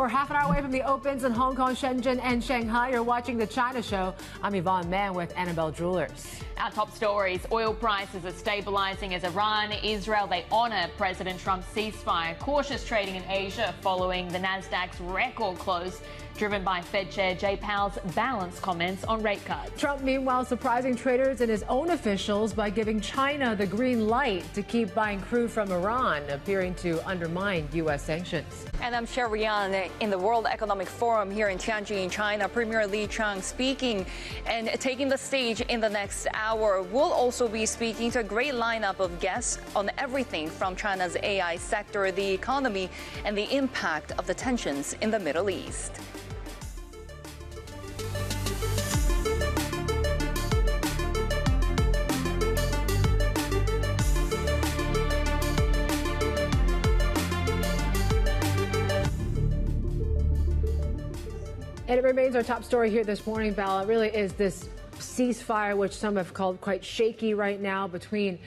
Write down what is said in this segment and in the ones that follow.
We're half an hour away from the Opens in Hong Kong, Shenzhen, and Shanghai. You're watching The China Show. I'm Yvonne Mann with Annabelle Jewelers. Our top stories, oil prices are stabilizing as Iran, Israel, they honor President Trump's ceasefire. Cautious trading in Asia following the Nasdaq's record close, driven by Fed Chair Jay Powell's balanced comments on rate cuts. Trump, meanwhile, surprising traders and his own officials by giving China the green light to keep buying crude from Iran, appearing to undermine U.S. sanctions. And I'm Sherry Yan in the World Economic Forum here in Tianjin, China. Premier Li Qiang speaking and taking the stage in the next hour. We'll also be speaking to a great lineup of guests on everything from China's AI sector, the economy, and the impact of the tensions in the Middle East. And it remains our top story here this morning, Val. It really is this ceasefire, which some have called quite shaky right now between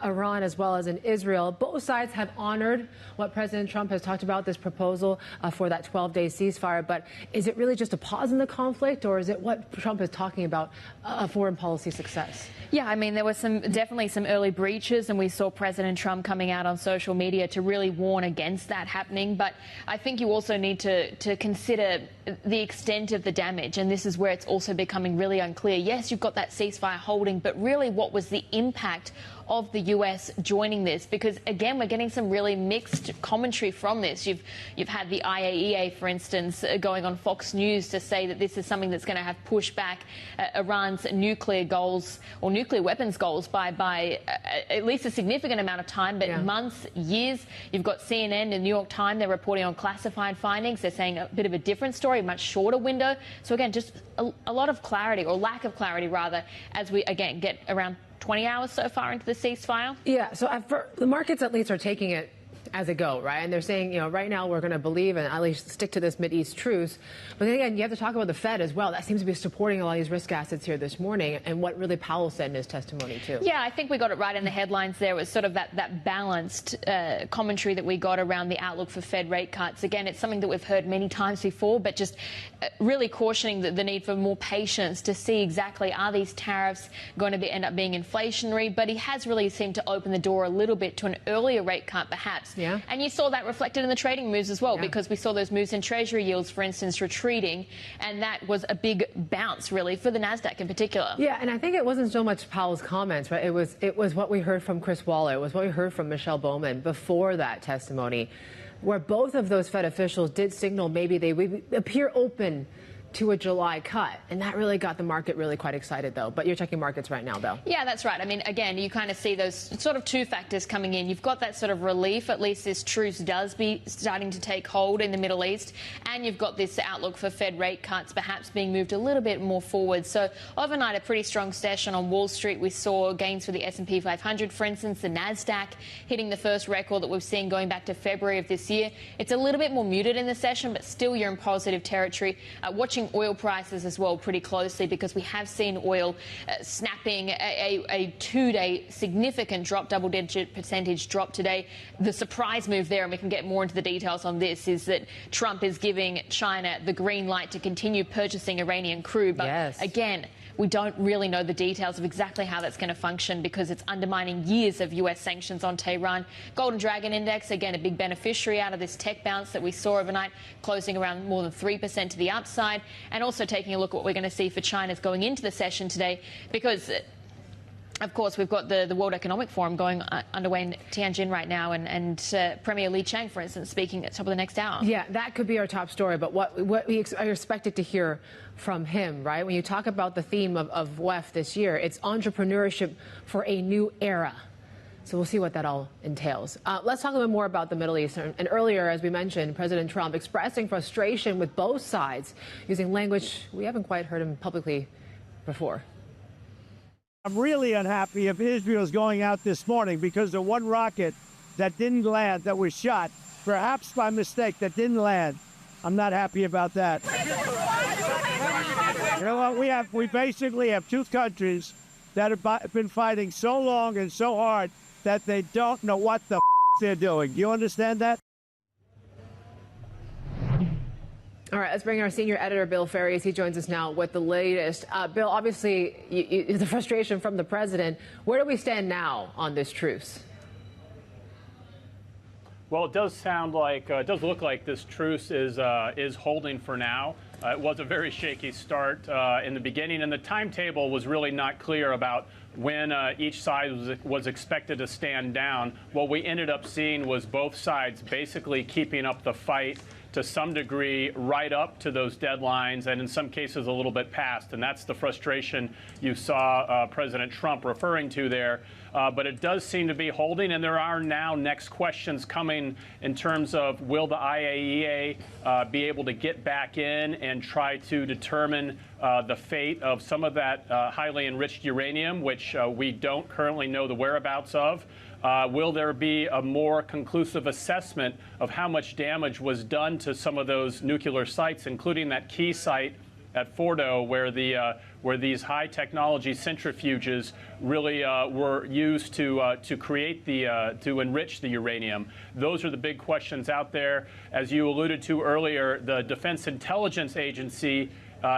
Iran as well as in Israel. Both sides have honored what President Trump has talked about, this proposal for that 12-day ceasefire. But is it really just a pause in the conflict, or is it what Trump is talking about, a foreign policy success? Yeah, I mean, there were definitely some early breaches, and we saw President Trump coming out on social media to really warn against that happening. But I think you also need to consider the extent of the damage, and this is where it's also becoming really unclear. Yes, you've got that ceasefire holding, but really what was the impact of the US joining this? Because again, we're getting some really mixed commentary from this. You've had the IAEA, for instance, going on Fox News to say that this is something that's going to have pushed back Iran's nuclear goals or nuclear weapons goals by at least a significant amount of time, but months, years. You've got CNN and the New York Times, they're reporting on classified findings. They're saying a bit of a different story, a much shorter window. So again, just a lot of clarity, or lack of clarity rather, as we again get around 20 hours so far into the ceasefire? Yeah, so the markets at least are taking it as a go, right? And they're saying, you know, right now we're going to believe and at least stick to this Mideast truce. But then again, you have to talk about the Fed as well. That seems to be supporting a lot of these risk assets here this morning, and what really Powell said in his testimony too. Yeah, I think we got it right in the headlines there. It was sort of that balanced commentary that we got around the outlook for Fed rate cuts. Again, it's something that we've heard many times before, but just really cautioning the need for more patience to see exactly, are these tariffs going to end up being inflationary? But he has really seemed to open the door a little bit to an earlier rate cut perhaps. Yeah. And you saw that reflected in the trading moves as well, because we saw those moves in Treasury yields, for instance, retreating, and that was a big bounce, really, for the Nasdaq in particular. Yeah, and I think it wasn't so much Powell's comments, right? It was what we heard from Chris Waller. It was what we heard from Michelle Bowman before that testimony, where both of those Fed officials did signal maybe they would appear open to a July cut. And that really got the market really quite excited, though. But you're checking markets right now, though. Yeah, that's right. I mean, again, you kind of see those sort of two factors coming in. You've got that sort of relief, at least this truce does be starting to take hold in the Middle East. And you've got this outlook for Fed rate cuts perhaps being moved a little bit more forward. So overnight, a pretty strong session on Wall Street. We saw gains for the S&P 500, for instance, the Nasdaq hitting the first record that we've seen going back to February of this year. It's a little bit more muted in the session, but still you're in positive territory. Watching oil prices as well pretty closely, because we have seen oil snapping a two-day significant drop, double-digit percentage drop today. The surprise move there, and we can get more into the details on this, is that Trump is giving China the green light to continue purchasing Iranian crude. But again, we don't really know the details of exactly how that's going to function, because it's undermining years of US sanctions on Tehran. Golden Dragon Index, again, a big beneficiary out of this tech bounce that we saw overnight, closing around more than 3% to the upside. And also taking a look at what we're going to see for China's going into the session today, because of course, we've got the World Economic Forum going underway in Tianjin right now, and Premier Li Qiang, for instance, speaking at the top of the next hour. Yeah, that could be our top story, but what we are expected to hear from him, right? When you talk about the theme of WEF this year, it's entrepreneurship for a new era. So we'll see what that all entails. Let's talk a little bit more about the Middle East. And earlier, as we mentioned, President Trump expressing frustration with both sides, using language we haven't quite heard him publicly before. I'm really unhappy if Israel's going out this morning because the one rocket that didn't land, that was shot, perhaps by mistake, that didn't land. I'm not happy about that. You know what? We basically have two countries that have been fighting so long and so hard that they don't know what the they're doing. Do you understand that? All right, let's bring our senior editor, Bill Ferries. He joins us now with the latest. Bill, obviously, the frustration from the president. Where do we stand now on this truce? Well, it does sound like, it does look like this truce is holding for now. It was a very shaky start in the beginning, and the timetable was really not clear about when each side was expected to stand down. What we ended up seeing was both sides basically keeping up the fight to some degree right up to those deadlines, and in some cases a little bit past. And that's the frustration you saw President Trump referring to there. But it does seem to be holding, and there are now next questions coming in terms of will the IAEA be able to get back in and try to determine the fate of some of that highly enriched uranium, which we don't currently know the whereabouts of. Will there be a more conclusive assessment of how much damage was done to some of those nuclear sites, including that key site at Fordo, where these high technology centrifuges really were used to create to enrich the uranium? Those are the big questions out there. As you alluded to earlier, the Defense Intelligence Agency,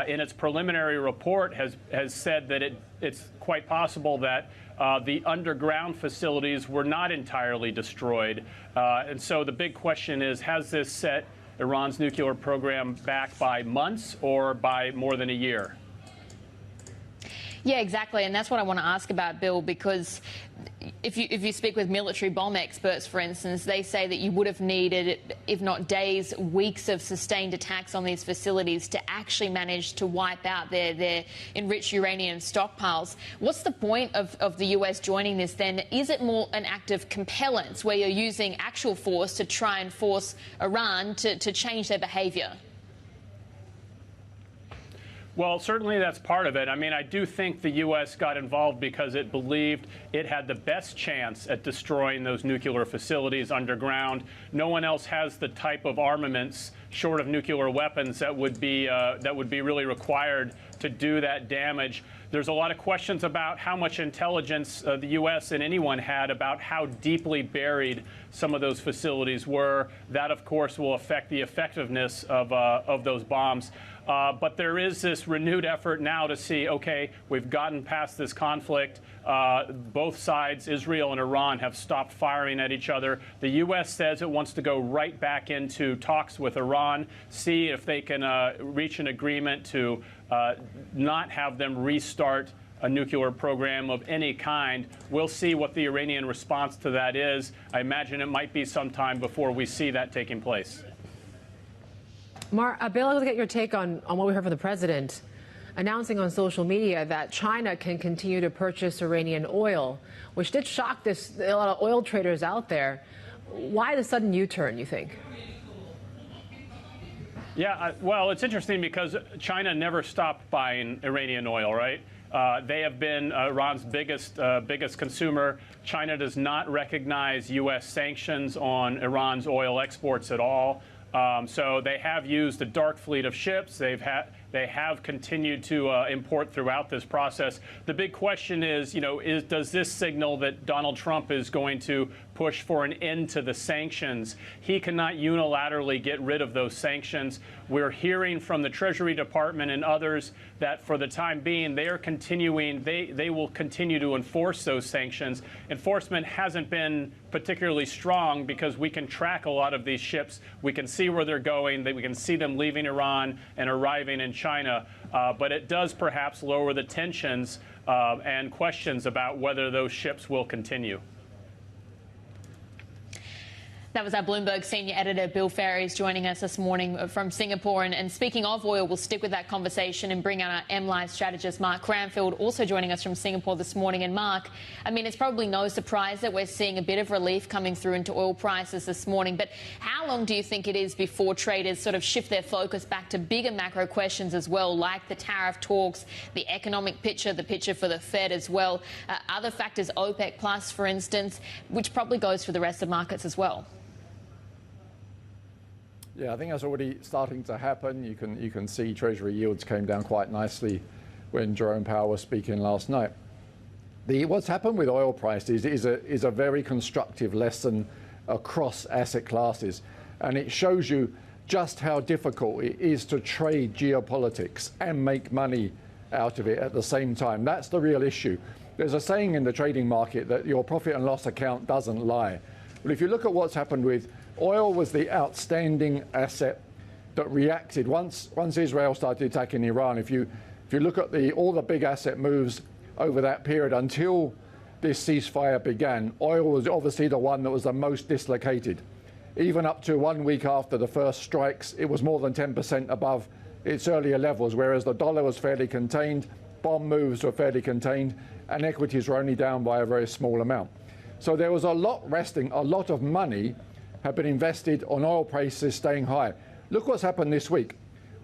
in its preliminary report, has said that it's quite possible that the underground facilities were not entirely destroyed. And so the big question is, has this set Iran's nuclear program back by months or by more than a year? Yeah, exactly. And that's what I want to ask about, Bill, because if you speak with military bomb experts, for instance, they say that you would have needed, if not days, weeks of sustained attacks on these facilities to actually manage to wipe out their enriched uranium stockpiles. What's the point of the US joining this then? Is it more an act of compellence where you're using actual force to try and force Iran to change their behavior? Well, certainly that's part of it. I mean, I do think the U.S. got involved because it believed it had the best chance at destroying those nuclear facilities underground. No one else has the type of armaments, short of nuclear weapons, that would be really required to do that damage. There's a lot of questions about how much intelligence the U.S. and anyone had about how deeply buried some of those facilities were. That, of course, will affect the effectiveness of those bombs. But there is this renewed effort now to see, okay, we've gotten past this conflict. Both sides, Israel and Iran, have stopped firing at each other. The U.S. says it wants to go right back into talks with Iran, see if they can reach an agreement to not have them restart a nuclear program of any kind. We'll see what the Iranian response to that is. I imagine it might be some time before we see that taking place. Bill, I'd like to get your take on what we heard from the president announcing on social media that China can continue to purchase Iranian oil, which did shock a lot of oil traders out there. Why the sudden U-turn, you think? Yeah, well, it's interesting because China never stopped buying Iranian oil, right? They have been Iran's biggest consumer. China does not recognize U.S. sanctions on Iran's oil exports at all. So they have used a dark fleet of ships. They have continued to import throughout this process. The big question is, does this signal that Donald Trump is going to push for an end to the sanctions? He cannot unilaterally get rid of those sanctions. We're hearing from the Treasury Department and others that for the time being, they are continuing, they will continue to enforce those sanctions. Enforcement hasn't been particularly strong because we can track a lot of these ships. We can see where they're going. We can see them leaving Iran and arriving in China. But it does perhaps lower the tensions and questions about whether those ships will continue. That was our Bloomberg senior editor, Bill Ferries, joining us this morning from Singapore. And speaking of oil, we'll stick with that conversation and bring out our MLive strategist, Mark Cranfield, also joining us from Singapore this morning. And Mark, I mean, it's probably no surprise that we're seeing a bit of relief coming through into oil prices this morning. But how long do you think it is before traders sort of shift their focus back to bigger macro questions as well, like the tariff talks, the economic picture, the picture for the Fed as well, other factors, OPEC plus, for instance, which probably goes for the rest of markets as well? Yeah, I think that's already starting to happen. You can see Treasury yields came down quite nicely when Jerome Powell was speaking last night. What's happened with oil prices is a very constructive lesson across asset classes, and it shows you just how difficult it is to trade geopolitics and make money out of it at the same time. That's the real issue. There's a saying in the trading market that your profit and loss account doesn't lie. But if you look at what's happened with oil, was the outstanding asset that reacted once Israel started attacking Iran. If you look at all the big asset moves over that period until this ceasefire began, oil was obviously the one that was the most dislocated. Even up to 1 week after the first strikes, it was more than 10% above its earlier levels, whereas the dollar was fairly contained, bond moves were fairly contained, and equities were only down by a very small amount. So there was a lot resting, a lot of money had been invested on oil prices staying high. Look what's happened this week.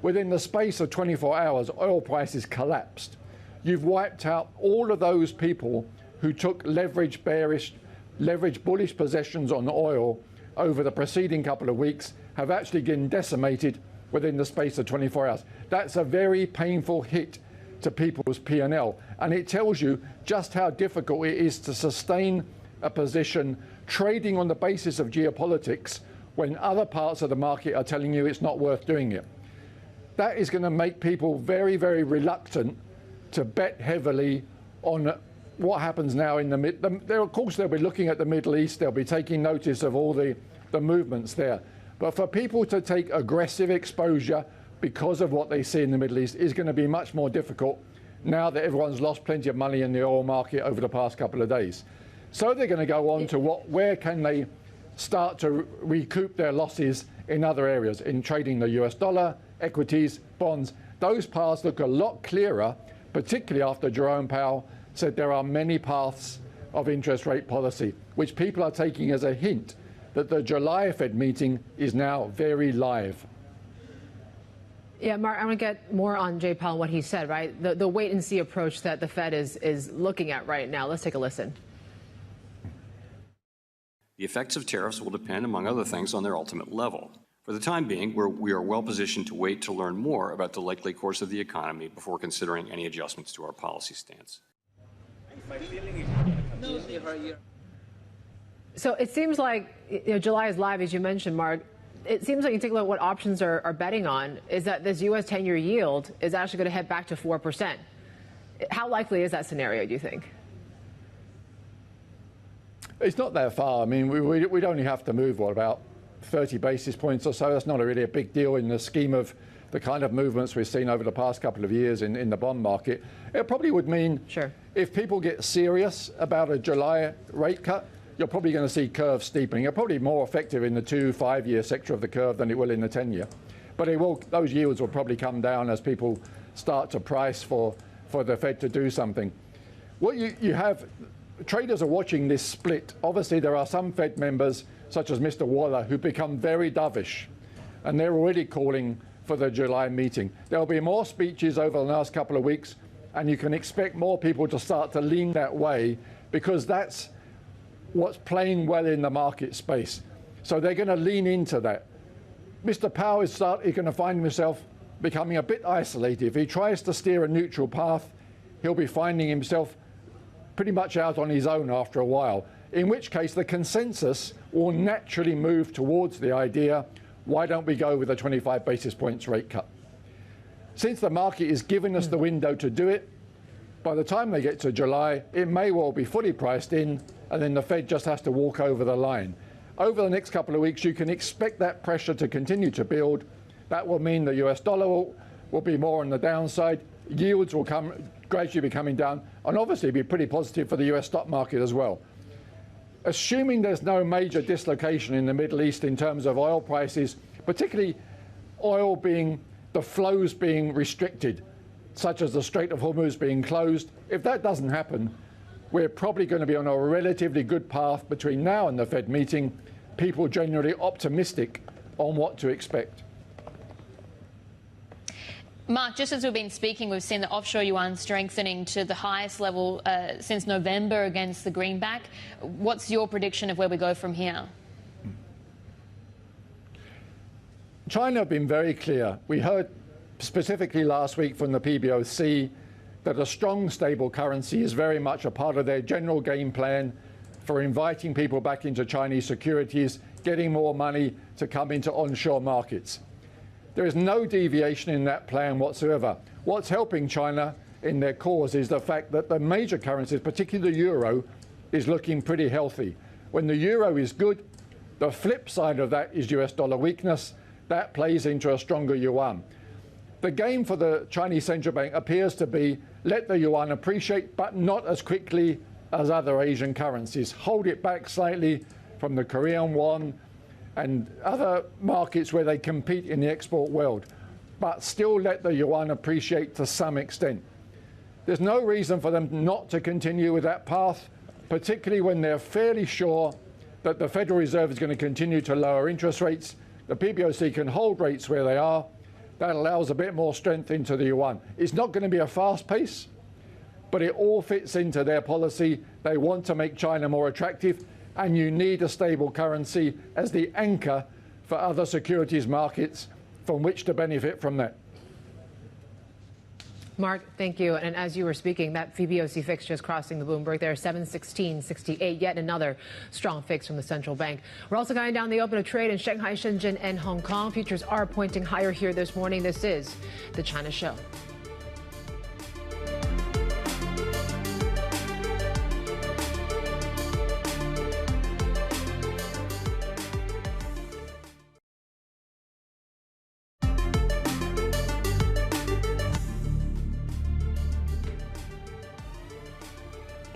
Within the space of 24 hours, oil prices collapsed. You've wiped out all of those people who took leverage bullish positions on oil over the preceding couple of weeks, have actually been decimated within the space of 24 hours. That's a very painful hit to people's P&L, and it tells you just how difficult it is to sustain a position trading on the basis of geopolitics when other parts of the market are telling you it's not worth doing it. That is going to make people very, very reluctant to bet heavily on what happens now in the of course, they'll be looking at the Middle East. They'll be taking notice of all the movements there. But for people to take aggressive exposure because of what they see in the Middle East is going to be much more difficult now that everyone's lost plenty of money in the oil market over the past couple of days. So they're going to go on to where can they start to recoup their losses in other areas, in trading the US dollar, equities, bonds. Those paths look a lot clearer, particularly after Jerome Powell said there are many paths of interest rate policy, which people are taking as a hint that the July Fed meeting is now very live. Yeah, Mark, I want to get more on Jay Powell and what he said, right? The wait-and-see approach that the Fed is looking at right now. Let's take a listen. The effects of tariffs will depend, among other things, on their ultimate level. For the time being, we are well positioned to wait to learn more about the likely course of the economy before considering any adjustments to our policy stance. So it seems like July is live, as you mentioned, Mark. It seems like you take a look at what options are betting on is that this U.S. 10-year yield is actually going to head back to 4%. How likely is that scenario, do you think? It's not that far. I mean, we'd only have to move, about 30 basis points or so. That's not really a big deal in the scheme of the kind of movements we've seen over the past couple of years in the bond market. It probably would mean if people get serious about a July rate cut, you're probably going to see curve steepening. It's probably more effective in the 2-5-year sector of the curve than it will in the 10-year. But those yields will probably come down as people start to price for the Fed to do something. What you have, traders are watching this split. Obviously, there are some Fed members, such as Mr. Waller, who become very dovish, and they're already calling for the July meeting. There'll be more speeches over the last couple of weeks, and you can expect more people to start to lean that way because that's what's playing well in the market space. So they're going to lean into that. Mr. Powell is going to find himself becoming a bit isolated. If he tries to steer a neutral path, he'll be finding himself pretty much out on his own after a while, in which case the consensus will naturally move towards the idea, why don't we go with a 25 basis points rate cut? Since the market is giving us the window to do it, by the time they get to July, it may well be fully priced in, and then the Fed just has to walk over the line. Over the next couple of weeks, you can expect that pressure to continue to build. That will mean the US dollar will be more on the downside. Yields will gradually be coming down, and obviously be pretty positive for the US stock market as well. Assuming there's no major dislocation in the Middle East in terms of oil prices, particularly oil the flows being restricted, such as the Strait of Hormuz being closed, if that doesn't happen, we're probably going to be on a relatively good path between now and the Fed meeting, people generally optimistic on what to expect. Mark, just as we've been speaking, we've seen the offshore yuan strengthening to the highest level since November against the greenback. What's your prediction of where we go from here? China have been very clear. We heard specifically last week from the PBOC that a strong, stable currency is very much a part of their general game plan for inviting people back into Chinese securities, getting more money to come into onshore markets. There is no deviation in that plan whatsoever. What's helping China in their cause is the fact that the major currencies, particularly the euro, is looking pretty healthy. When the euro is good, the flip side of that is US dollar weakness. That plays into a stronger yuan. The game for the Chinese central bank appears to be let the yuan appreciate, but not as quickly as other Asian currencies. Hold it back slightly from the Korean won and other markets where they compete in the export world, but still let the yuan appreciate to some extent. There's no reason for them not to continue with that path, particularly when they're fairly sure that the Federal Reserve is going to continue to lower interest rates. The PBOC can hold rates where they are. That allows a bit more strength into the yuan. It's not going to be a fast pace, but it all fits into their policy. They want to make China more attractive, and you need a stable currency as the anchor for other securities markets from which to benefit from that. Mark, thank you. And as you were speaking, that PBOC fix just crossing the Bloomberg there, 716.68, yet another strong fix from the central bank. We're also going down the open of trade in Shanghai, Shenzhen, and Hong Kong. Futures are pointing higher here this morning. This is the China Show.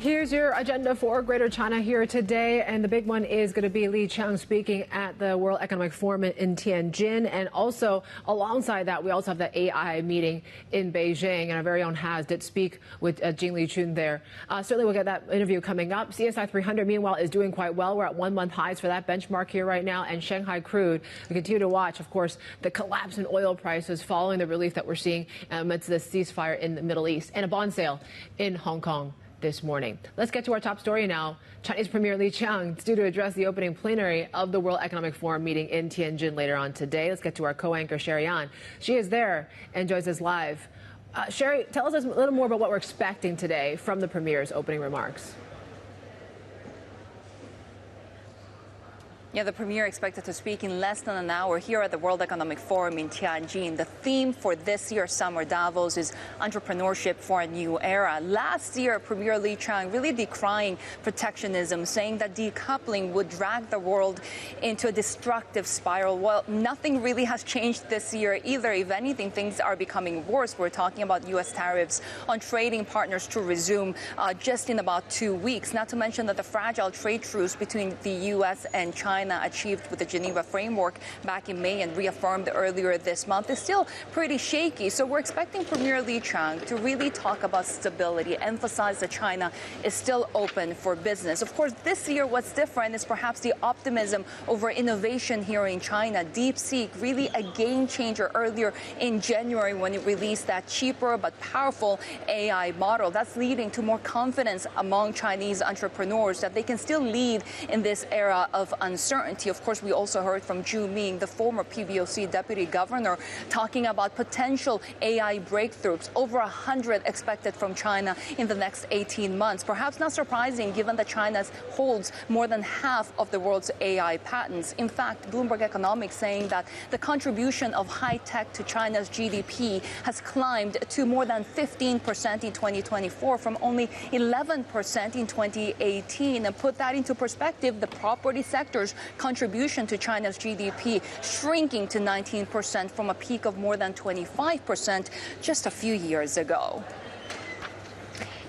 Here's your agenda for Greater China here today, and the big one is going to be Li Qiang speaking at the World Economic Forum in Tianjin, and also alongside that, we also have the AI meeting in Beijing, and our very own Has did speak with Jing Lichun there. Certainly we'll get that interview coming up. CSI 300, meanwhile, is doing quite well. We're at 1 month highs for that benchmark here right now, and Shanghai crude, we continue to watch, of course, the collapse in oil prices following the relief that we're seeing amidst this ceasefire in the Middle East, and a bond sale in Hong Kong this morning. Let's get to our top story now. Chinese Premier Li Qiang is due to address the opening plenary of the World Economic Forum meeting in Tianjin later on today. Let's get to our co-anchor, Sherry An. She is there and joins us live. Sherry, tell us a little more about what we're expecting today from the Premier's opening remarks. Yeah, the Premier expected to speak in less than an hour here at the World Economic Forum in Tianjin. The theme for this year's summer Davos is entrepreneurship for a new era. Last year, Premier Li Qiang really decrying protectionism, saying that decoupling would drag the world into a destructive spiral. Well, nothing really has changed this year either. If anything, things are becoming worse. We're talking about U.S. tariffs on trading partners to resume just in about 2 weeks. Not to mention that the fragile trade truce between the U.S. and China achieved with the Geneva framework back in May and reaffirmed earlier this month is still pretty shaky. So we're expecting Premier Li Qiang to really talk about stability, emphasize that China is still open for business. Of course, this year what's different is perhaps the optimism over innovation here in China. DeepSeek, really a game changer earlier in January when it released that cheaper but powerful AI model. That's leading to more confidence among Chinese entrepreneurs that they can still lead in this era of uncertainty. Of course, we also heard from Zhu Ming, the former PBOC deputy governor, talking about potential AI breakthroughs, over 100 expected from China in the next 18 months. Perhaps not surprising, given that China holds more than half of the world's AI patents. In fact, Bloomberg Economics saying that the contribution of high tech to China's GDP has climbed to more than 15% in 2024 from only 11% in 2018. And put that into perspective, the property sector's contribution to China's GDP shrinking to 19% from a peak of more than 25% just a few years ago.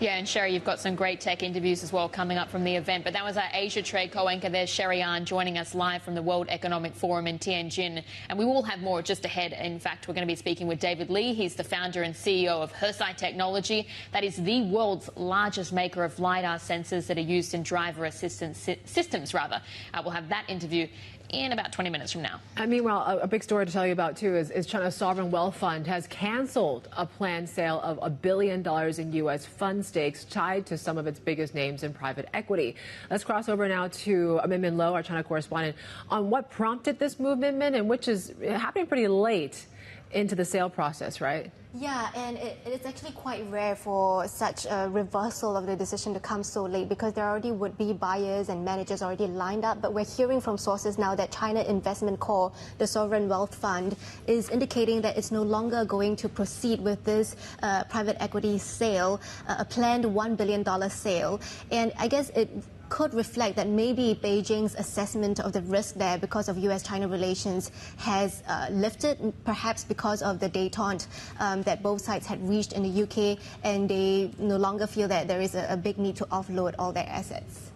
Yeah, and Sherry, you've got some great tech interviews as well coming up from the event. But that was our Asia Trade co-anchor there, Sherry An, joining us live from the World Economic Forum in Tianjin. And we will have more just ahead. In fact, we're going to be speaking with David Li. He's the founder and CEO of Hesai Technology. That is the world's largest maker of LiDAR sensors that are used in driver assistance systems, rather. We'll have that interview in about 20 minutes from now. And meanwhile, a big story to tell you about, too, is China's Sovereign Wealth Fund has canceled a planned sale of $1 billion in U.S. fund stakes tied to some of its biggest names in private equity. Let's cross over now to Min Min Lo, our China correspondent, on what prompted this move, Min Min, and which is happening pretty late into the sale process, right? Yeah, and it's actually quite rare for such a reversal of the decision to come so late because there already would be buyers and managers already lined up. But we're hearing from sources now that China Investment Corp, the sovereign wealth fund, is indicating that it's no longer going to proceed with this private equity sale, a planned $1 billion sale. And I guess it could reflect that maybe Beijing's assessment of the risk there because of U.S.-China relations has lifted, perhaps because of the détente that both sides had reached in the UK, and they no longer feel that there is a big need to offload all their assets.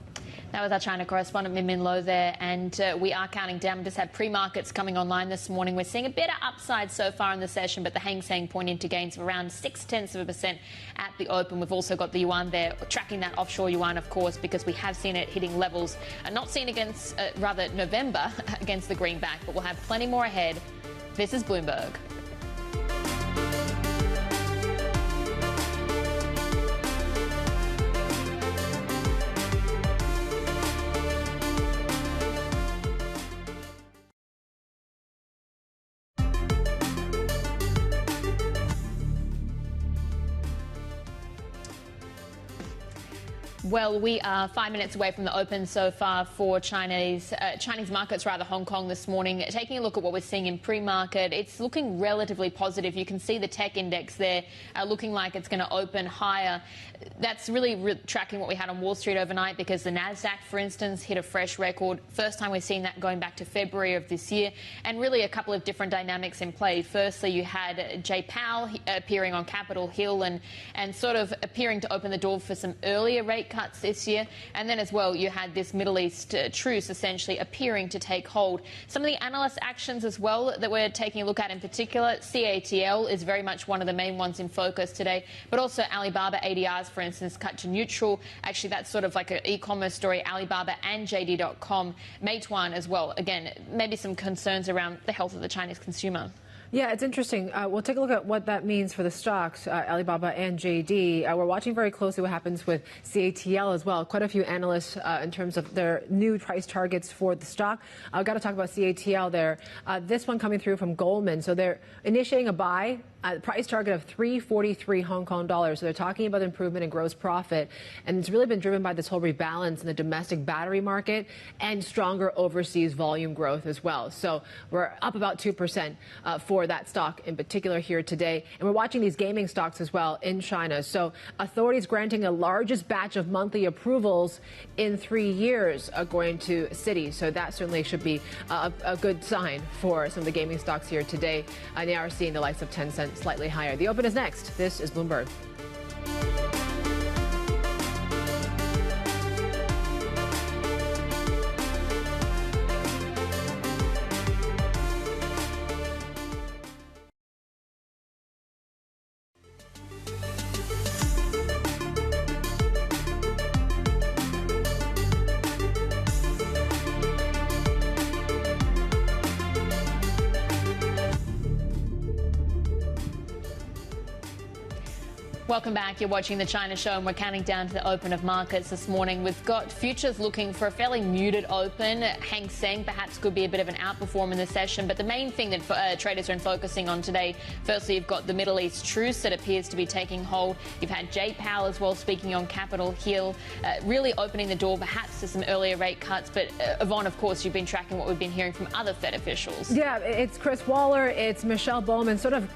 That was our China correspondent, Min Min Lo there, and we are counting down. We just had pre-markets coming online this morning. We're seeing a bit of upside so far in the session, but the Hang Seng pointing to gains of around 0.6% at the open. We've also got the yuan there, tracking that offshore yuan, of course, because we have seen it hitting levels not seen against, rather, November against the greenback, but we'll have plenty more ahead. This is Bloomberg. Well, we are 5 minutes away from the open so far for Chinese markets, rather Hong Kong this morning. Taking a look at what we're seeing in pre-market, it's looking relatively positive. You can see the tech index there looking like it's going to open higher. That's really tracking what we had on Wall Street overnight because the Nasdaq, for instance, hit a fresh record. First time we've seen that going back to February of this year, and really a couple of different dynamics in play. Firstly, you had Jay Powell appearing on Capitol Hill and sort of appearing to open the door for some earlier rate cuts this year. And then as well, you had this Middle East truce essentially appearing to take hold. Some of the analyst actions as well that we're taking a look at in particular, CATL is very much one of the main ones in focus today, but also Alibaba ADRs, for instance, cut to neutral. Actually, that's sort of like an e-commerce story, Alibaba and JD.com. Meituan as well. Again, maybe some concerns around the health of the Chinese consumer. Yeah, it's interesting. We'll take a look at what that means for the stocks, Alibaba and JD. We're watching very closely what happens with CATL as well. Quite a few analysts in terms of their new price targets for the stock. I've got to talk about CATL there. This one coming through from Goldman. So they're initiating a buy. Price target of 343 Hong Kong dollars. So they're talking about improvement in gross profit. And it's really been driven by this whole rebalance in the domestic battery market and stronger overseas volume growth as well. So we're up about 2% for that stock in particular here today. And we're watching these gaming stocks as well in China. So authorities granting the largest batch of monthly approvals in 3 years according to Citi. So that certainly should be a good sign for some of the gaming stocks here today. They are seeing the likes of Tencent slightly higher. The open is next. This is Bloomberg. Welcome back. You're watching The China Show, and we're counting down to the open of markets this morning. We've got futures looking for a fairly muted open. Hang Seng perhaps could be a bit of an outperform in the session, but the main thing that traders are focusing on today, firstly, you've got the Middle East truce that appears to be taking hold. You've had Jay Powell as well speaking on Capitol Hill, really opening the door perhaps to some earlier rate cuts. But Yvonne, of course, you've been tracking what we've been hearing from other Fed officials. Yeah, it's Chris Waller, it's Michelle Bowman, sort of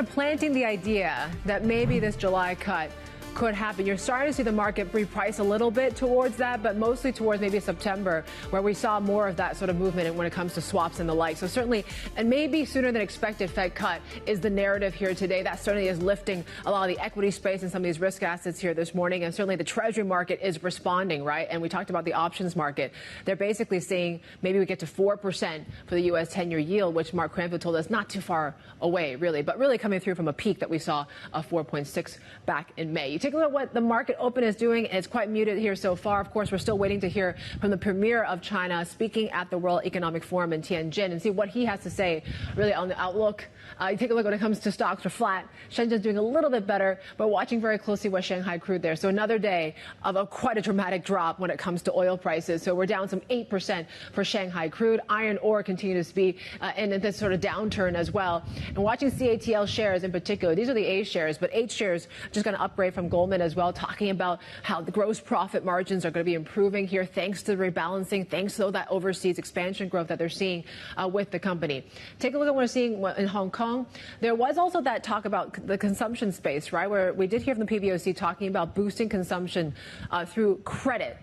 planting the idea that maybe this July cut could happen. You're starting to see the market reprice a little bit towards that, but mostly towards maybe September, where we saw more of that sort of movement when it comes to swaps and the like. So certainly, and maybe sooner than expected Fed cut is the narrative here today. That certainly is lifting a lot of the equity space in some of these risk assets here this morning. And certainly the Treasury market is responding, right? And we talked about the options market. They're basically saying maybe we get to 4% for the U.S. 10-year yield, which Mark Cranfield told us not too far away, really, but really coming through from a peak that we saw of 4.6 back in May. You take a look at what the market open is doing. It's quite muted here so far. Of course, we're still waiting to hear from the premier of China speaking at the World Economic Forum in Tianjin and see what he has to say really on the outlook. You take a look when it comes to stocks, we're flat. Shenzhen's doing a little bit better, but watching very closely what Shanghai crude there. So another day of quite a dramatic drop when it comes to oil prices. So we're down some 8% for Shanghai crude. Iron ore continues to be in this sort of downturn as well. And watching CATL shares in particular, these are the A shares, but H shares just going to upgrade from Goldman as well, talking about how the gross profit margins are going to be improving here thanks to the rebalancing, thanks to that overseas expansion growth that they're seeing with the company. Take a look at what we're seeing in Hong Kong. There was also that talk about the consumption space, right, where we did hear from the PBOC talking about boosting consumption through credit.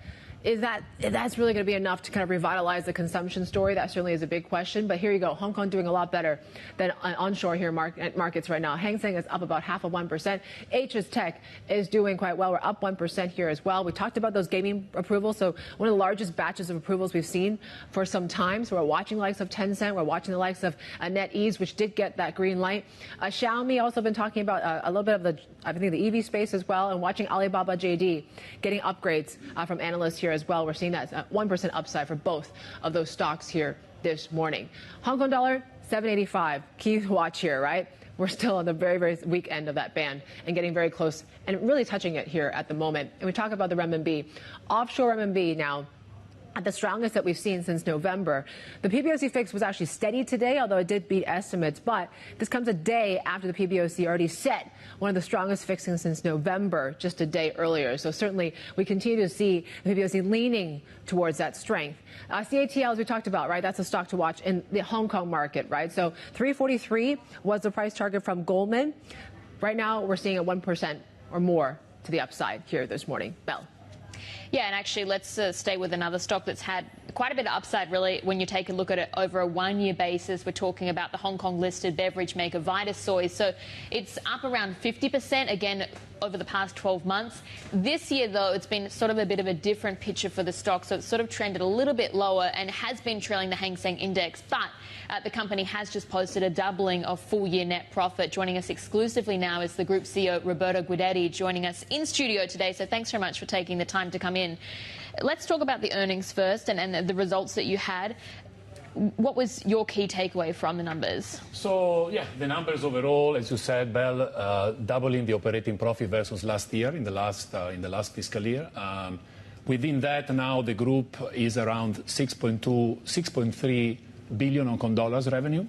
That's really going to be enough to kind of revitalize the consumption story? That certainly is a big question. But here you go. Hong Kong doing a lot better than onshore here markets right now. Hang Seng is up about 0.5%. HS Tech is doing quite well. We're up 1% here as well. We talked about those gaming approvals. So one of the largest batches of approvals we've seen for some time. So we're watching the likes of Tencent. We're watching the likes of NetEase, which did get that green light. Xiaomi also been talking about a little bit of the EV space as well. And watching Alibaba JD getting upgrades from analysts here as well. We're seeing that 1% upside for both of those stocks here this morning. Hong Kong dollar, 7.85. Key to watch here, right? We're still on the very, very weak end of that band and getting very close and really touching it here at the moment. And we talk about the renminbi. Offshore renminbi now at the strongest that we've seen since November. The PBOC fix was actually steady today, although it did beat estimates. But this comes a day after the PBOC already set one of the strongest fixings since November, just a day earlier. So certainly we continue to see the PBOC leaning towards that strength. CATL, as we talked about, right, that's a stock to watch in the Hong Kong market, right? So 343 was the price target from Goldman. Right now we're seeing a 1% or more to the upside here this morning. Belle. Yeah, and actually, let's stay with another stock that's had quite a bit of upside, really, when you take a look at it over a one-year basis. We're talking about the Hong Kong-listed beverage maker Vitasoy. So it's up around 50%, again, over the past 12 months. This year, though, it's been sort of a bit of a different picture for the stock. So it's sort of trended a little bit lower and has been trailing the Hang Seng Index. But the company has just posted a doubling of full-year net profit. Joining us exclusively now is the Group CEO, Roberto Guidetti, joining us in studio today. So thanks very much for taking the time to come in. Let's talk about the earnings first and the results that you had. What was your key takeaway from the numbers? So, yeah, the numbers overall, as you said, Belle, doubling the operating profit versus last year in the last fiscal year. Within that, now the group is around 6.3 billion Hong Kong dollars revenue,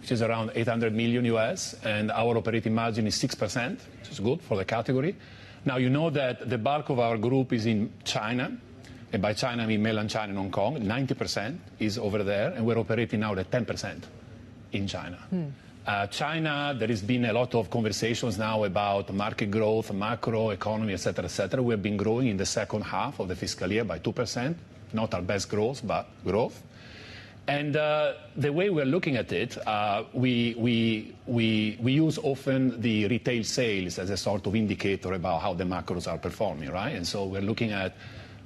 which is around 800 million US, and our operating margin is 6%, which is good for the category. Now, you know that the bulk of our group is in China, and by China I mean mainland China and Hong Kong. 90% is over there, and we're operating now at 10% in China. China, there has been a lot of conversations now about market growth, macro, economy, etc., etc. We have been growing in the second half of the fiscal year by 2%, not our best growth, but growth. And the way we're looking at it, we use often the retail sales as a sort of indicator about how the macros are performing, right? And so we're looking at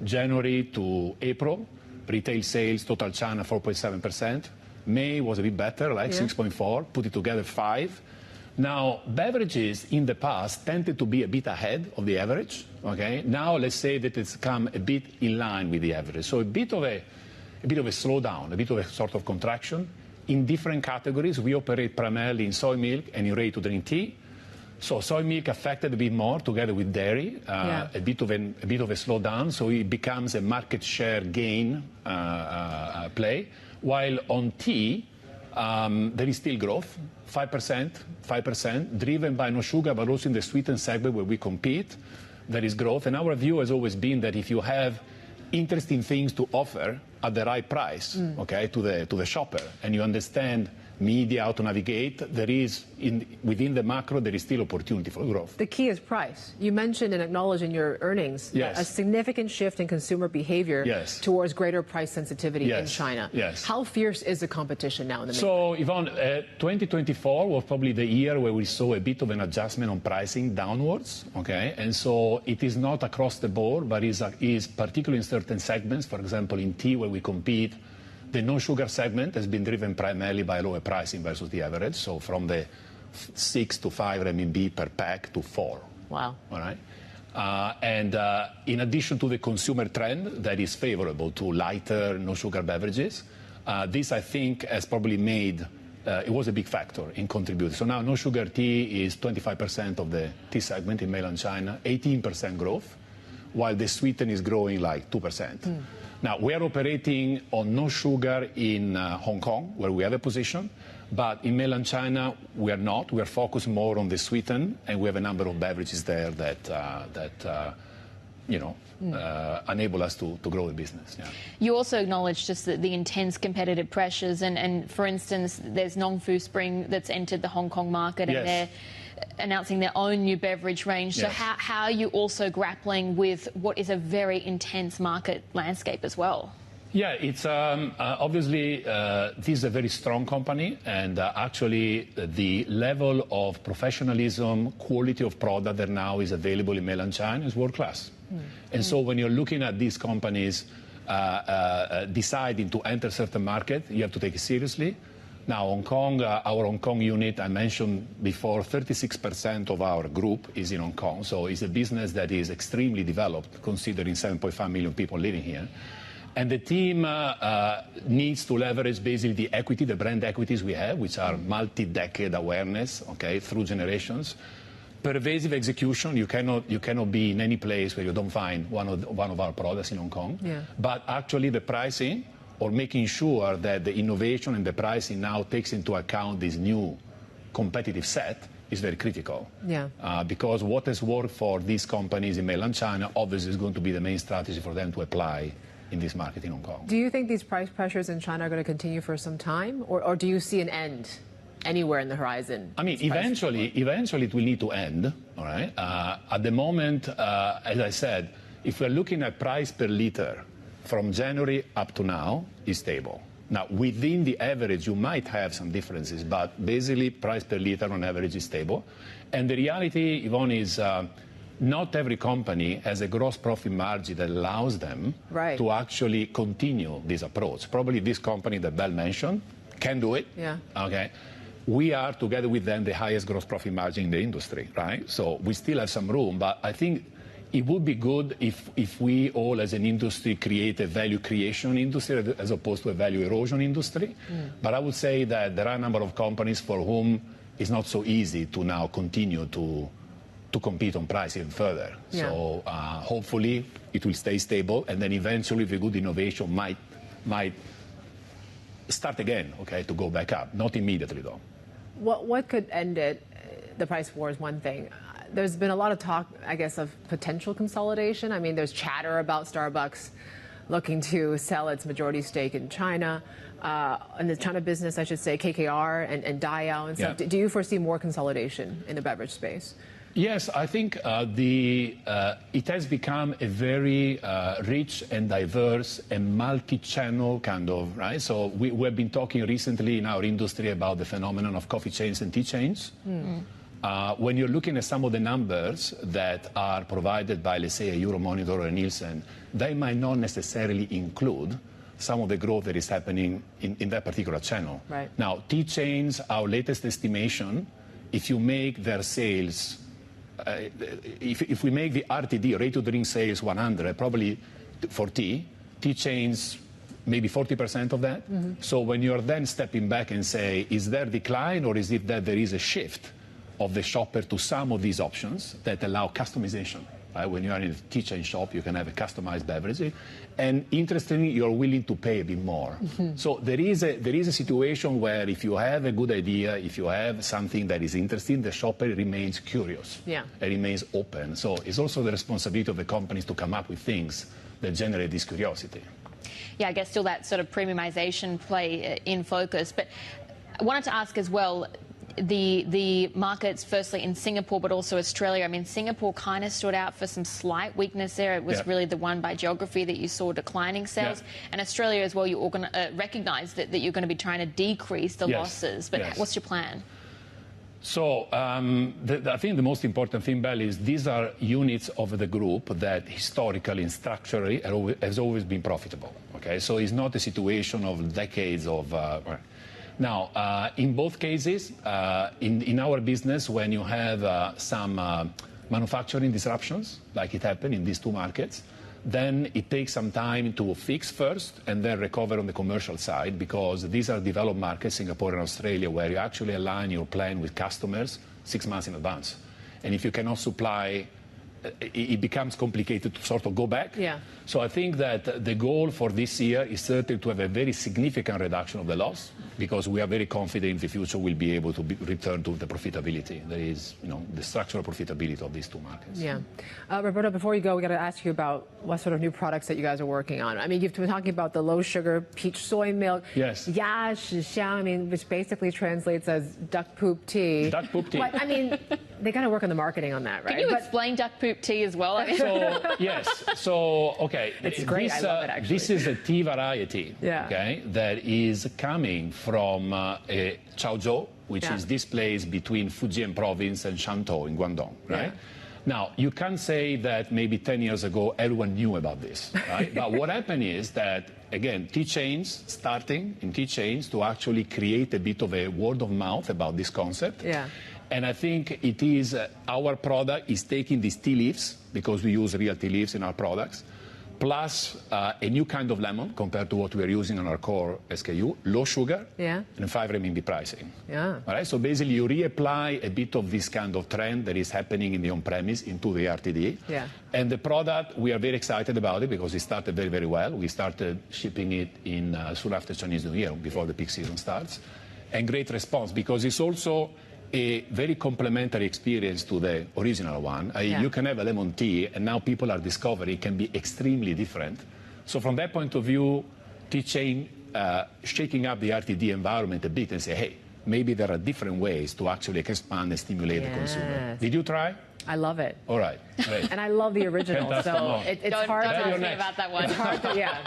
January to April, retail sales, total China 4.7%. May was a bit better, like 6.4, put it together 5. Now, beverages in the past tended to be a bit ahead of the average, okay? Now let's say that it's come a bit in line with the average. So a bit of a slowdown, a bit of a sort of contraction. In different categories, we operate primarily in soy milk and in ready-to-drink tea. So soy milk affected a bit more together with dairy, a bit of a slowdown. So it becomes a market share gain play. While on tea, there is still growth, 5%, driven by no sugar, but also in the sweetened segment where we compete, there is growth. And our view has always been that if you have interesting things to offer at the right price, okay, to the shopper, and you understand media, how to navigate, there is, within the macro, there is still opportunity for growth. The key is price. You mentioned and acknowledged in your earnings a significant shift in consumer behavior towards greater price sensitivity in China. How fierce is the competition now in the So, Yvonne, 2024 was probably the year where we saw a bit of an adjustment on pricing downwards, okay? And so it is not across the board, but is particularly in certain segments, for example, in tea where we compete. The no-sugar segment has been driven primarily by lower pricing versus the average, so from the 6 to 5 RMB per pack to 4. Wow. All right. And in addition to the consumer trend that is favorable to lighter, no-sugar beverages, this, I think, has probably made, it was a big factor in contributing. So now no-sugar tea is 25% of the tea segment in mainland China, 18% growth, while the sweeten is growing like 2%. Now, we are operating on no sugar in Hong Kong, where we have a position, but in mainland China, we are not. We are focused more on the sweeten, and we have a number of beverages there that enable us to grow the business. Yeah. You also acknowledge just the intense competitive pressures, and for instance, there's Nongfu Spring that's entered the Hong Kong market, and they're announcing their own new beverage range. So how are you also grappling with what is a very intense market landscape as well? Yeah, it's obviously this is a very strong company, and actually the level of professionalism, quality of product that now is available in mainland China is world class. And so when you're looking at these companies deciding to enter certain market, you have to take it seriously. Now, Hong Kong, our Hong Kong unit, I mentioned before, 36% of our group is in Hong Kong. So it's a business that is extremely developed, considering 7.5 million people living here. And the team needs to leverage basically the equity, the brand equities we have, which are multi-decade awareness, through generations. Pervasive execution. You cannot be in any place where you don't find one of our products in Hong Kong. Yeah. But actually the pricing, or making sure that the innovation and the pricing now takes into account this new competitive set, is very critical. Yeah. Because what has worked for these companies in mainland China obviously is going to be the main strategy for them to apply in this market in Hong Kong. Do you think these price pressures in China are going to continue for some time, or do you see an end anywhere in the horizon? I mean, eventually it will need to end, all right? At the moment, as I said, if we're looking at price per liter from January up to now, is stable. Now, within the average, you might have some differences, but basically price per liter on average is stable. And the reality, Yvonne, is not every company has a gross profit margin that allows them to actually continue this approach. Probably this company that Belle mentioned can do it. Yeah. Okay. We are, together with them, the highest gross profit margin in the industry, right? So we still have some room, but I think it would be good if we all as an industry create a value creation industry as opposed to a value erosion industry. But I would say that there are a number of companies for whom it's not so easy to now continue to compete on price even further. Yeah. So hopefully it will stay stable, and then eventually the good innovation might start again, to go back up. Not immediately though. What could end it? The price war is one thing. There's been a lot of talk, I guess, of potential consolidation. I mean, there's chatter about Starbucks looking to sell its majority stake in China, in the China business, I should say, KKR and Daiyao and stuff. Yeah. Do you foresee more consolidation in the beverage space? Yes, I think it has become a very rich and diverse and multi-channel kind of, right? So we've been talking recently in our industry about the phenomenon of coffee chains and tea chains. When you're looking at some of the numbers that are provided by, let's say, a Euromonitor or a Nielsen, they might not necessarily include some of the growth that is happening in that particular channel. Right. Now, tea chains, our latest estimation, if you make their sales, if we make the RTD, ready-to-drink sales 100, probably for tea chains, maybe 40% of that. So when you're then stepping back and say, is there decline, or is it that there is a shift of the shopper to some of these options that allow customization? Right? When you are in a tea chain shop, you can have a customized beverage, and interestingly, you're willing to pay a bit more. So there is a situation where if you have a good idea, if you have something that is interesting, the shopper remains curious. Yeah. It remains open. So it's also the responsibility of the companies to come up with things that generate this curiosity. Yeah, I guess still that sort of premiumization play in focus. But I wanted to ask as well, the markets, firstly in Singapore, but also Australia. I mean, Singapore kind of stood out for some slight weakness there. It was really the one by geography that you saw declining sales. And Australia as well, you recognise that you're going to be trying to decrease the losses. But what's your plan? So I think the most important thing, Belle, is these are units of the group that historically and structurally has always been profitable. Okay, so it's not a situation of decades of... Now, in both cases, in our business, when you have some manufacturing disruptions, like it happened in these two markets. Then it takes some time to fix first and then recover on the commercial side, because these are developed markets, Singapore and Australia, where you actually align your plan with customers 6 months in advance. And if you cannot supply, it becomes complicated to sort of go back. Yeah. So I think that the goal for this year is certainly to have a very significant reduction of the loss, because we are very confident in the future we'll be able to return to the profitability. There is, the structural profitability of these two markets. Yeah. Roberto, before you go, we got to ask you about what sort of new products that you guys are working on. I mean, you've been talking about the low sugar peach soy milk. Yes. 鸭屎香, I mean, which basically translates as duck poop tea. Duck poop tea. But, I mean, they got to work on the marketing on that, right? Can you explain duck poop tea as well? I mean, Yes. So, okay. It's great. I love it, actually. This is a tea variety, Yeah. okay, that is coming from Chaozhou, which Yeah. is this place between Fujian province and Shantou in Guangdong, right? Yeah. Now, you can't say that maybe 10 years ago everyone knew about this, right? But what happened is that, again, tea chains starting in tea chains to actually create a bit of a word of mouth about this concept. Yeah. And I think it is, our product is taking these tea leaves, because we use real tea leaves in our products, plus a new kind of lemon compared to what we are using on our core SKU, low sugar, Yeah. and 5 RMB pricing. Yeah. All right, so basically you reapply a bit of this kind of trend that is happening in the on-premise into the RTD. Yeah. And the product, we are very excited about it because it started very, very well. We started shipping it in soon after Chinese New Year, before the peak season starts. And great response, because it's also a very complementary experience to the original one. Yeah. You can have a lemon tea, and now people are discovering it can be extremely different. So from that point of view, tea chain shaking up the RTD environment a bit and say, hey, maybe there are different ways to actually expand and stimulate the consumer. Yes. Did you try? I love it. All right, great. And I love the original, Fantastic. so it's hard don't to... ask me about that one. It's hard to, yeah.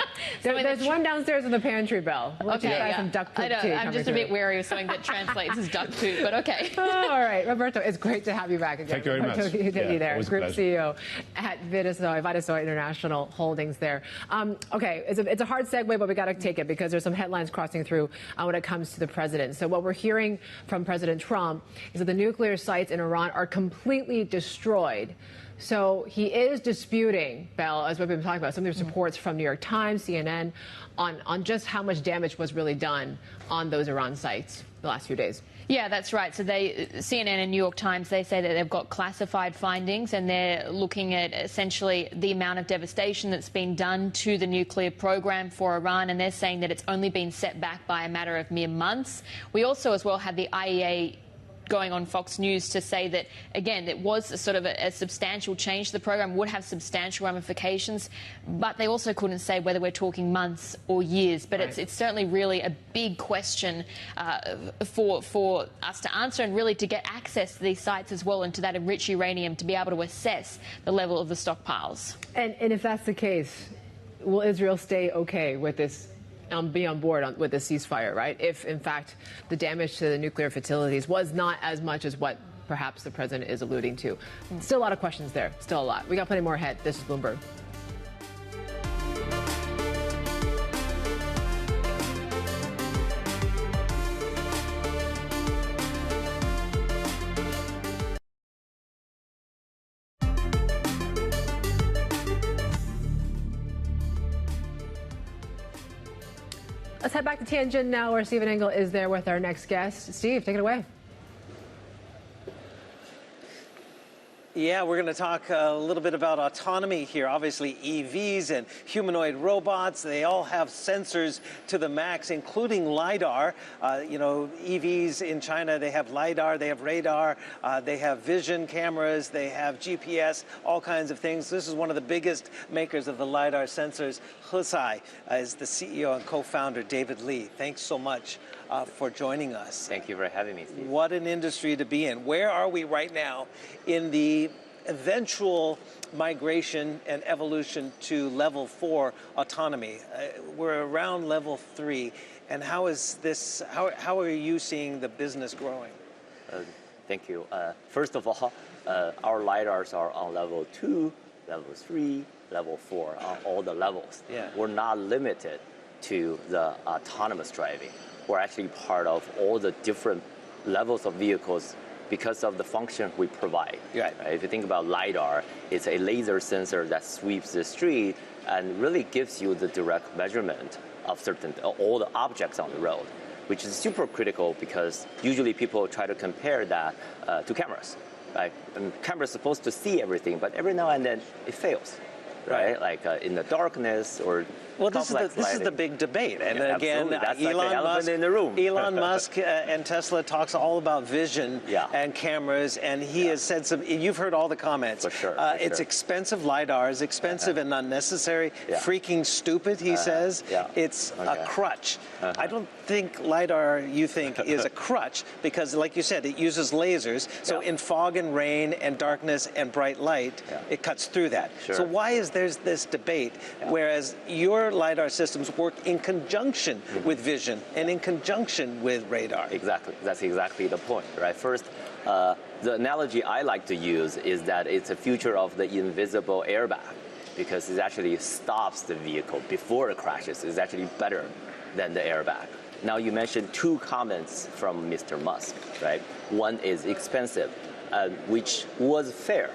There's one downstairs in the pantry, Belle. We'll Okay, try yeah. some duck poop I know, tea I'm just a coming bit wary of something that translates as duck poop, but okay. through. All right, Roberto, it's great to have you back again. Thank you very much. Roberto Guidetti there, always a Group pleasure. CEO at Vitasoy International Holdings there. Okay, it's a hard segue, but we got to take it because there's some headlines crossing through when it comes to the president. So what we're hearing from President Trump is that the nuclear sites in Iran are completely destroyed. So he is disputing, Belle, as we've been talking about, some of the reports from New York Times, CNN, on just how much damage was really done on those Iran sites the last few days. Yeah, that's right. So CNN and New York Times, they say that they've got classified findings, and they're looking at essentially the amount of devastation that's been done to the nuclear program for Iran, and they're saying that it's only been set back by a matter of mere months. We also as well had the IEA going on Fox News to say that, again, it was a sort of a substantial change. The program would have substantial ramifications, but they also couldn't say whether we're talking months or years. But Right. it's certainly really a big question for us to answer, and really to get access to these sites as well and to that enriched uranium to be able to assess the level of the stockpiles. And if that's the case, will Israel stay okay with this, be on board with the ceasefire, right? If, in fact, the damage to the nuclear facilities was not as much as what perhaps the president is alluding to. Still a lot of questions there. Still a lot. We got plenty more ahead. This is Bloomberg. Let's head back to Tianjin now, where Stephen Engel is there with our next guest. Steve, take it away. Yeah, we're going to talk a little bit about autonomy here. Obviously, EVs and humanoid robots, they all have sensors to the max, including LiDAR. EVs in China, they have LiDAR, they have radar, they have vision cameras, they have GPS, all kinds of things. This is one of the biggest makers of the LiDAR sensors. Hesai is the CEO and co-founder, David Lee. Thanks so much for joining us. Thank you for having me, Steve. What an industry to be in. Where are we right now in the eventual migration and evolution to level 4 autonomy? We're around level 3. And how is this, how are you seeing the business growing? Thank you. First of all, our LiDARs are on level 2, level 3, level 4, on all the levels. Yeah. We're not limited to the autonomous driving. We're actually part of all the different levels of vehicles because of the function we provide. Right. If you think about LiDAR, it's a laser sensor that sweeps the street and really gives you the direct measurement of all the objects on the road, which is super critical because usually people try to compare that to cameras. Right? And camera's supposed to see everything, but every now and then it fails. Right? Like in the darkness or well, this is the big debate, and again, that's like the elephant in the room. Elon Musk and Tesla talks all about vision and cameras, and he has said some. You've heard all the comments. For sure. It's expensive. LiDAR is expensive and unnecessary. Freaking stupid, he says. It's a crutch. I don't think LiDAR, you think, is a crutch because, like you said, it uses lasers. So in fog and rain and darkness and bright light, it cuts through that. Sure. So why is there this debate, whereas your LiDAR systems work in conjunction with vision and in conjunction with radar? Exactly. That's exactly the point, right? First, the analogy I like to use is that it's a future of the invisible airbag because it actually stops the vehicle before it crashes. It's actually better than the airbag. Now, you mentioned two comments from Mr. Musk, right? One is expensive, which was fair.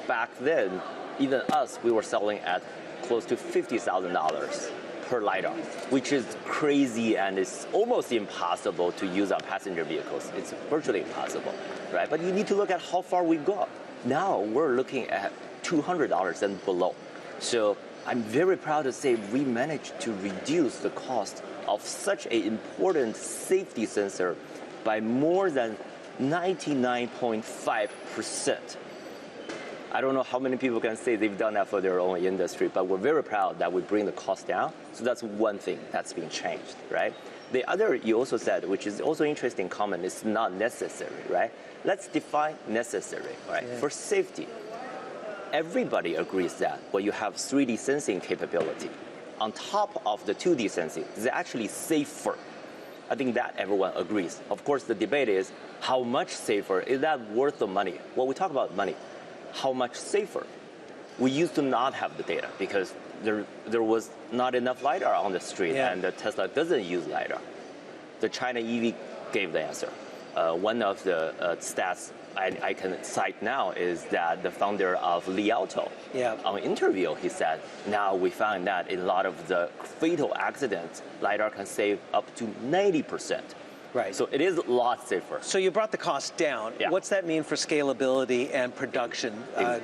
Back then, even us, we were selling at close to $50,000 per LiDAR, which is crazy and it's almost impossible to use on passenger vehicles. It's virtually impossible, right? But you need to look at how far we got. Now we're looking at $200 and below. So I'm very proud to say we managed to reduce the cost of such an important safety sensor by more than 99.5%. I don't know how many people can say they've done that for their own industry, but we're very proud that we bring the cost down. So that's one thing that's being changed, right? The other you also said, which is also interesting comment, is not necessary, right? Let's define necessary, right? For safety, everybody agrees that when you have 3D sensing capability, on top of the 2D sensing, it's actually safer. I think that everyone agrees. Of course, the debate is how much safer, is that worth the money? Well, we talk about money. How much safer? We used to not have the data because there was not enough LiDAR on the street and the Tesla doesn't use LiDAR. The China EV gave the answer. One of the stats I can cite now is that the founder of Li Auto, on an interview, he said, now we found that in a lot of the fatal accidents, LiDAR can save up to 90%. Right. So it is a lot safer. So you brought the cost down. What's that mean for scalability and production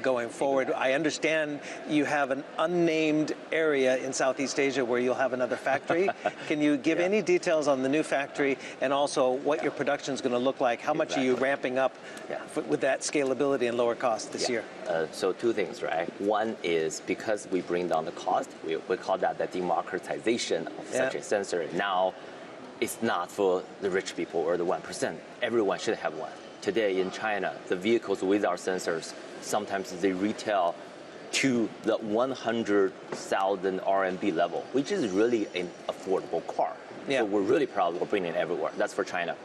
going forward? I understand you have an unnamed area in Southeast Asia where you'll have another factory. Can you give any details on the new factory and also what your production is going to look like? How much are you ramping up with that scalability and lower cost this year? So two things, right? One is because we bring down the cost, we call that the democratization of such a sensor. Now, it's not for the rich people or the 1%. Everyone should have one. Today in China, the vehicles with our sensors, sometimes they retail to the 100,000 RMB level, which is really an affordable car. So we're really proud we're bringing it everywhere. That's for China.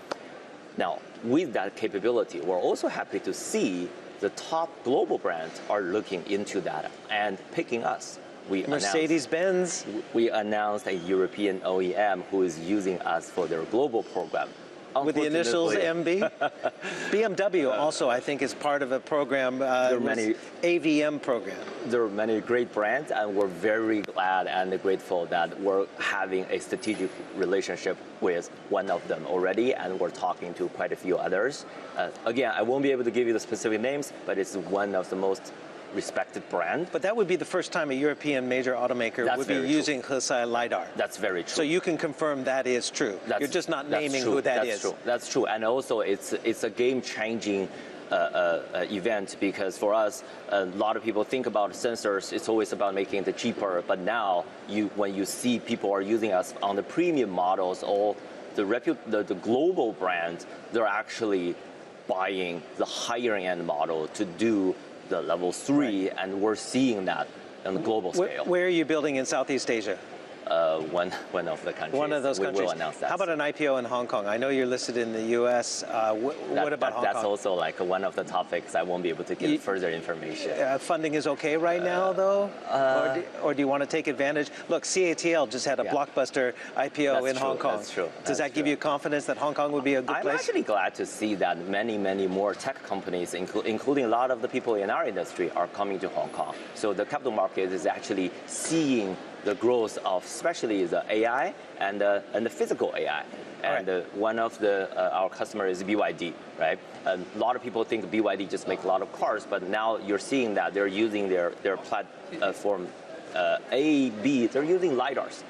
Now, with that capability, we're also happy to see the top global brands are looking into that and picking us. Mercedes-Benz. We announced a European OEM who is using us for their global program. With the initials MB? BMW also, I think, is part of a program, AVM program. There are many great brands, and we're very glad and grateful that we're having a strategic relationship with one of them already, and we're talking to quite a few others. Again, I won't be able to give you the specific names, but it's one of the most respected brand. But that would be the first time a European major automaker would be using Hesai LiDAR. That's very true. So you can confirm that is true. You're just not naming who that is. That's true. And also it's a game-changing event because for us, a lot of people think about sensors, it's always about making it cheaper. But now, when you see people are using us on the premium models or the global brands, they're actually buying the higher-end model to do the level 3, and we're seeing that on the global scale. Where are you building in Southeast Asia? one of the countries. One of those countries. We will announce that. How about an IPO in Hong Kong? I know you're listed in the U.S. What about Hong Kong? That's also like one of the topics. I won't be able to give further information. Funding is okay right now, though? Or do you want to take advantage? Look, CATL just had a blockbuster IPO in Hong Kong. That's true. Does that give you confidence that Hong Kong would be a good place? I'm actually glad to see that many more tech companies, including a lot of the people in our industry, are coming to Hong Kong. So the capital market is actually seeing the growth of especially the AI and the physical AI. And one of our customers is BYD, right? A lot of people think BYD just make a lot of cars, but now you're seeing that they're using their platform A, B, they're using LiDARs.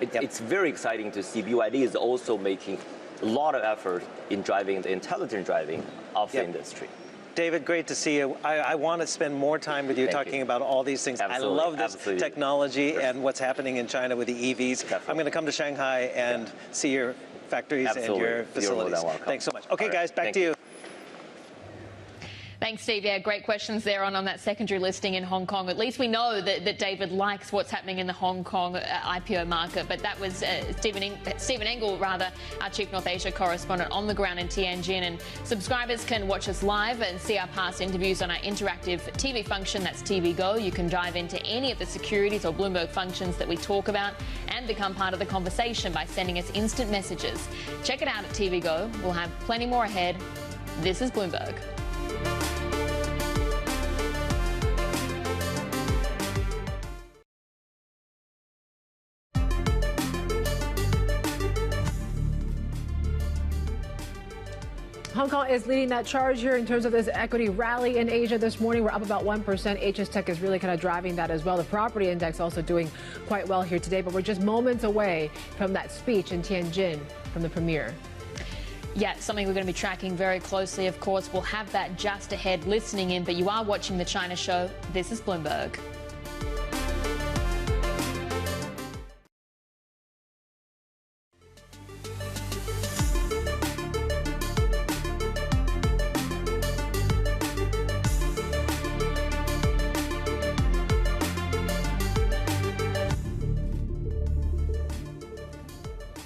It's very exciting to see BYD is also making a lot of effort in driving the intelligent driving of the industry. David, great to see you. I want to spend more time with you talking about all these things. Absolutely. I love this technology and what's happening in China with the EVs. Definitely. I'm going to come to Shanghai and see your factories and your facilities. Thanks so much. Okay, guys, back to you. Thanks, Steve. Yeah, great questions there on that secondary listing in Hong Kong. At least we know that David likes what's happening in the Hong Kong IPO market. But that was Stephen Engel, our Chief North Asia correspondent on the ground in Tianjin. And subscribers can watch us live and see our past interviews on our interactive TV function. That's TV Go. You can dive into any of the securities or Bloomberg functions that we talk about and become part of the conversation by sending us instant messages. Check it out at TV Go. We'll have plenty more ahead. This is Bloomberg. Hong Kong is leading that charge here in terms of this equity rally in Asia this morning. We're up about 1%. HS Tech is really kind of driving that as well. The property index also doing quite well here today, but we're just moments away from that speech in Tianjin from the premier. Yeah, something we're going to be tracking very closely, of course. We'll have that just ahead listening in, but you are watching the China Show. This is Bloomberg.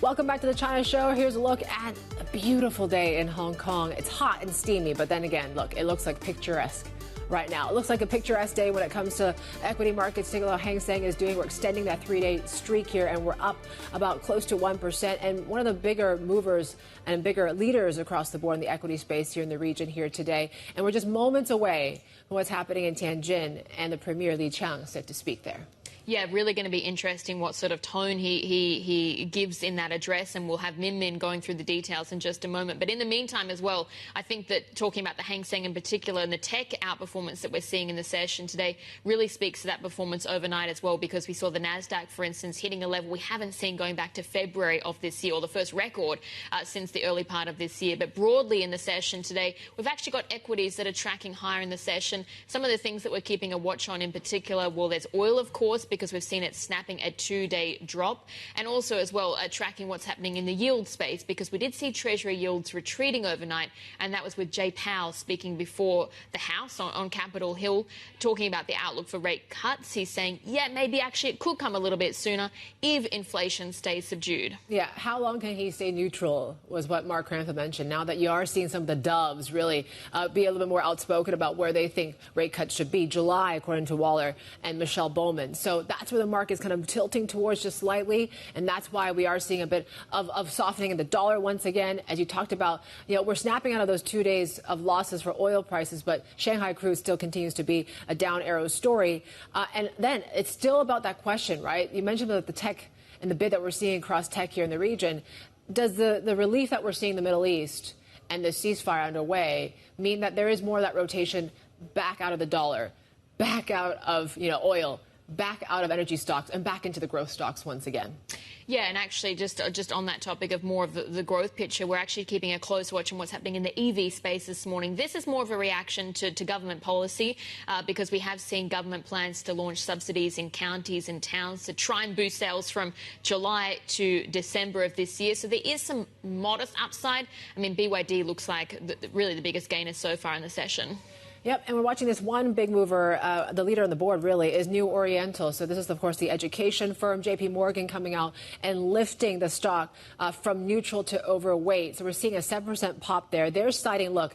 Welcome back to the China Show. Here's a look at a beautiful day in Hong Kong. It's hot and steamy, but then again, look, it looks like picturesque right now. It looks like a picturesque day when it comes to equity markets. Take a look at how Hang Seng is doing. We're extending that three-day streak here, and we're up about close to 1%. And one of the bigger movers and bigger leaders across the board in the equity space here in the region here today. And we're just moments away from what's happening in Tianjin, and the Premier Li Qiang set to speak there. Yeah, really going to be interesting what sort of tone he gives in that address, and we'll have Min going through the details in just a moment. But in the meantime as well, I think that talking about the Hang Seng in particular and the tech outperformance that we're seeing in the session today really speaks to that performance overnight as well, because we saw the Nasdaq, for instance, hitting a level we haven't seen going back to February of this year, or the first record since the early part of this year. But broadly in the session today, we've actually got equities that are tracking higher in the session. Some of the things that we're keeping a watch on in particular, well, there's oil, of course, because we've seen it snapping a two-day drop, and also as well tracking what's happening in the yield space, because we did see Treasury yields retreating overnight, and that was with Jay Powell speaking before the House on Capitol Hill, talking about the outlook for rate cuts. He's saying, yeah, maybe actually it could come a little bit sooner if inflation stays subdued. Yeah, how long can he stay neutral was what Mark Cranfield mentioned. Now that you are seeing some of the doves really be a little bit more outspoken about where they think rate cuts should be. July, according to Waller and Michelle Bowman. So that's where the market's kind of tilting towards just slightly, and that's why we are seeing a bit of softening in the dollar once again. As you talked about, we're snapping out of those 2 days of losses for oil prices, but Shanghai crude still continues to be a down arrow story. And then it's still about that question, right? You mentioned about the tech and the bid that we're seeing across tech here in the region. Does the relief that we're seeing in the Middle East and the ceasefire underway mean that there is more of that rotation back out of the dollar, back out of oil, back out of energy stocks, and back into the growth stocks once again? Yeah, and actually just on that topic of more of the growth picture, we're actually keeping a close watch on what's happening in the EV space this morning. This is more of a reaction to government policy because we have seen government plans to launch subsidies in counties and towns to try and boost sales from July to December of this year. So there is some modest upside. I mean, BYD looks like really the biggest gainer so far in the session. Yep, and we're watching this one big mover, the leader on the board really, is New Oriental. So this is, of course, the education firm, JP Morgan, coming out and lifting the stock from neutral to overweight. So we're seeing a 7% pop there. They're citing, look,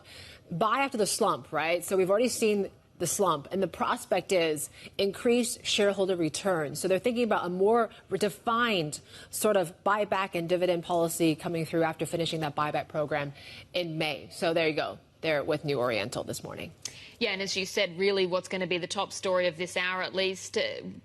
buy after the slump, right? So we've already seen the slump, and the prospect is increased shareholder returns. So they're thinking about a more defined sort of buyback and dividend policy coming through after finishing that buyback program in May. So there you go. There with New Oriental this morning. Yeah, and as you said, really what's going to be the top story of this hour, at least,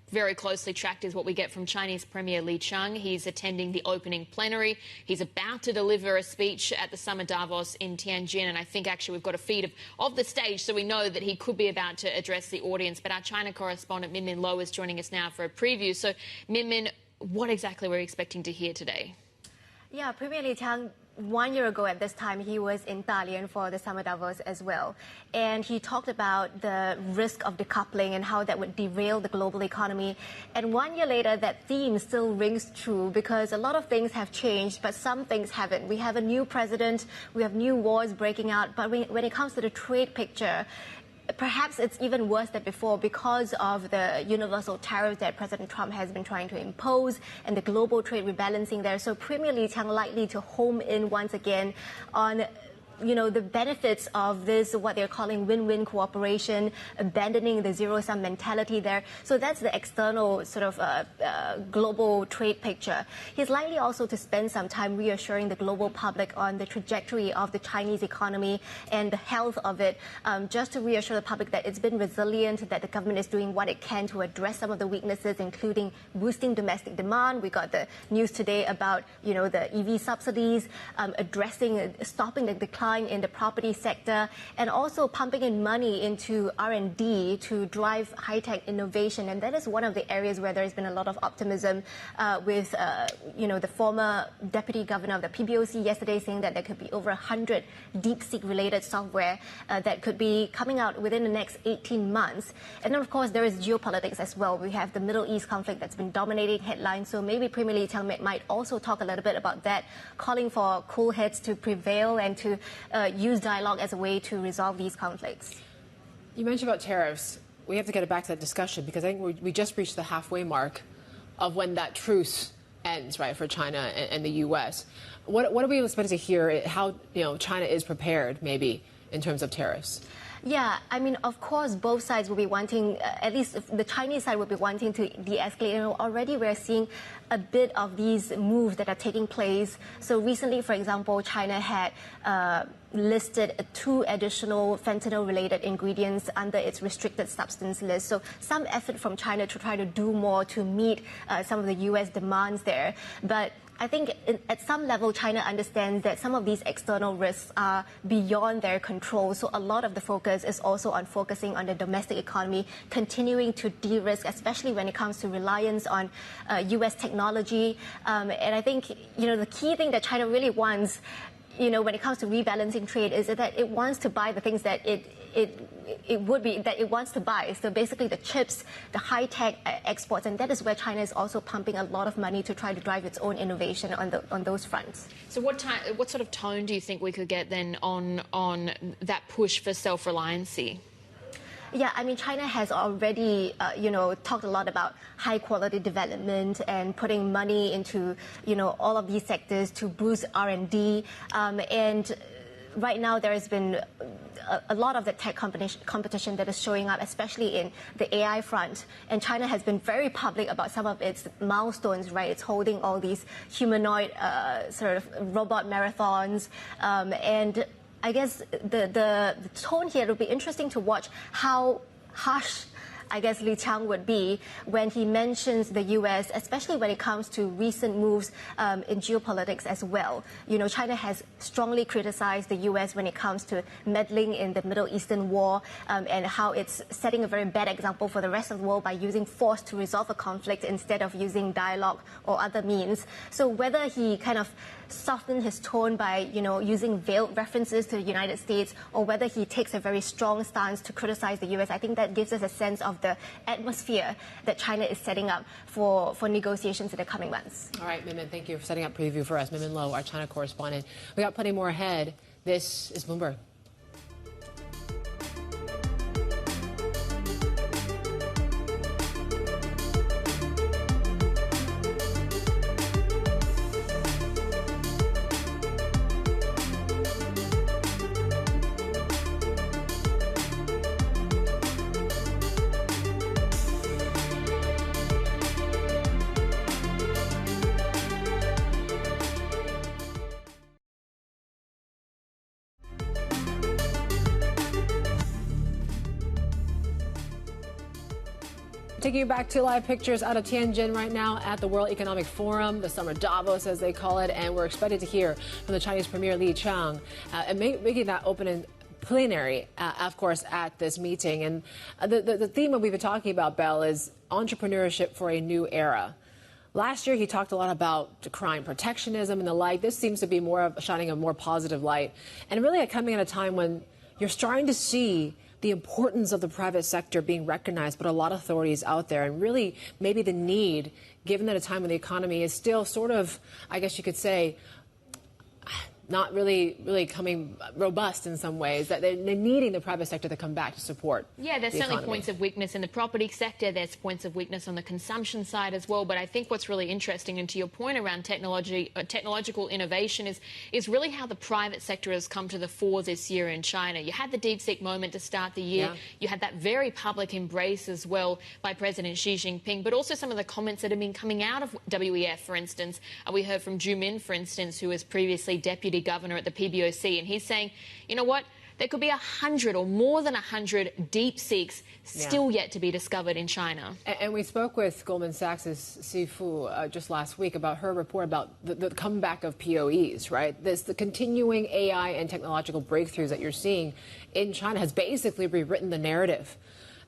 very closely tracked, is what we get from Chinese Premier Li Qiang. He's attending the opening plenary. He's about to deliver a speech at the Summer Davos in Tianjin, and I think actually we've got a feed of the stage, so we know that he could be about to address the audience. But our China correspondent, Min Min Lo, is joining us now for a preview. So, Min Min, what exactly were you expecting to hear today? Yeah, Premier Li Qiang, 1 year ago at this time, he was in Dalian for the Summer Davos as well. And he talked about the risk of decoupling and how that would derail the global economy. And 1 year later, that theme still rings true because a lot of things have changed, but some things haven't. We have a new president, we have new wars breaking out, but when it comes to the trade picture, perhaps it's even worse than before because of the universal tariffs that President Trump has been trying to impose and the global trade rebalancing there. So Premier Li Qiang likely to home in once again on the benefits of this, what they're calling win-win cooperation, abandoning the zero-sum mentality there. So that's the external sort of global trade picture. He's likely also to spend some time reassuring the global public on the trajectory of the Chinese economy and the health of it, just to reassure the public that it's been resilient, that the government is doing what it can to address some of the weaknesses, including boosting domestic demand. We got the news today about, the EV subsidies, stopping the decline in the property sector, and also pumping in money into R&D to drive high-tech innovation. And that is one of the areas where there's been a lot of optimism with, the former deputy governor of the PBOC yesterday saying that there could be over 100 DeepSeek-related software that could be coming out within the next 18 months. And then, of course, there is geopolitics as well. We have the Middle East conflict that's been dominating headlines. So maybe Premier Li Qiang might also talk a little bit about that, calling for cool heads to prevail and to use dialogue as a way to resolve these conflicts. You mentioned about tariffs. We have to get back to that discussion because I think we just reached the halfway mark of when that truce ends, right, for China and the U.S. What are we expected to hear? How China is prepared, maybe, in terms of tariffs? Yeah, I mean, of course, both sides will be wanting, at least the Chinese side will be wanting to de-escalate. Already we're seeing a bit of these moves that are taking place. So recently, for example, China had listed 2 additional fentanyl-related ingredients under its restricted substance list. So some effort from China to try to do more to meet some of the U.S. demands there. But I think at some level, China understands that some of these external risks are beyond their control. So a lot of the focus is also on focusing on the domestic economy, continuing to de-risk, especially when it comes to reliance on U.S. technology. And I think, the key thing that China really wants, when it comes to rebalancing trade, is that it wants to buy the things that it wants to buy. So basically the chips, the high-tech exports, and that is where China is also pumping a lot of money to try to drive its own innovation on those fronts. So what sort of tone do you think we could get then on that push for self-reliancy? Yeah, I mean, China has already, talked a lot about high-quality development and putting money into, all of these sectors to boost R&D. And right now, there has been a lot of the tech competition that is showing up, especially in the AI front. And China has been very public about some of its milestones, right? It's holding all these humanoid sort of robot marathons. And I guess the tone here, it'll be interesting to watch how harsh I guess Li Qiang would be when he mentions the U.S., especially when it comes to recent moves in geopolitics as well. China has strongly criticized the U.S. when it comes to meddling in the Middle Eastern war and how it's setting a very bad example for the rest of the world by using force to resolve a conflict instead of using dialogue or other means. So whether he kind of soften his tone by, using veiled references to the United States, or whether he takes a very strong stance to criticize the U.S., I think that gives us a sense of the atmosphere that China is setting up for negotiations in the coming months. All right, Min Min, thank you for setting up preview for us. Min Min Lo, our China correspondent. We got plenty more ahead. This is Bloomberg. Taking you back to live pictures out of Tianjin right now at the World Economic Forum, the Summer Davos as they call it, and we're expected to hear from the Chinese Premier Li Qiang and making that open and plenary, of course, at this meeting. And the theme that we've been talking about, Belle, is entrepreneurship for a new era. Last year, he talked a lot about decrying protectionism and the like. This seems to be more of shining a more positive light, and really coming at a time when you're starting to see the importance of the private sector being recognized, but a lot of authorities out there, and really maybe the need, given at a time when the economy is still sort of, I guess you could say, not really coming robust in some ways, that they're needing the private sector to come back to support. Yeah, there's the certainly economy. points of weakness in the property sector. There's points of weakness on the consumption side as well. But I think what's really interesting, and to your point around technological innovation, is really how the private sector has come to the fore this year in China. You had the DeepSeek moment to start the year. Yeah. You had that very public embrace as well by President Xi Jinping, but also some of the comments that have been coming out of WEF, for instance. We heard from Zhu Min, for instance, who was previously deputy governor at the PBOC, and he's saying, you know what, there could be 100 or more than 100 deep seeks still yet to be discovered in China. And we spoke with Goldman Sachs' Sifu just last week about her report about the comeback of POEs, right? The continuing AI and technological breakthroughs that you're seeing in China has basically rewritten the narrative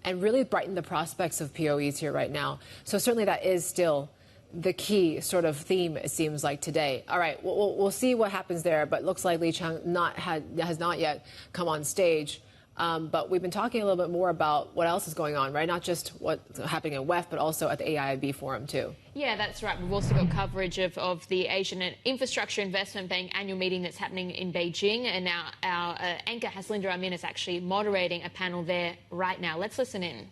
and really brightened the prospects of POEs here right now. So certainly that is still the key sort of theme, it seems like, today. All right, we'll see what happens there, but looks like Li Qiang has not yet come on stage. But we've been talking a little bit more about what else is going on, right? Not just what's happening at WEF, but also at the AIIB forum, too. Yeah, that's right. We've also got coverage of the Asian Infrastructure Investment Bank annual meeting that's happening in Beijing. And now our anchor, Haslinda Amin, is actually moderating a panel there right now. Let's listen in.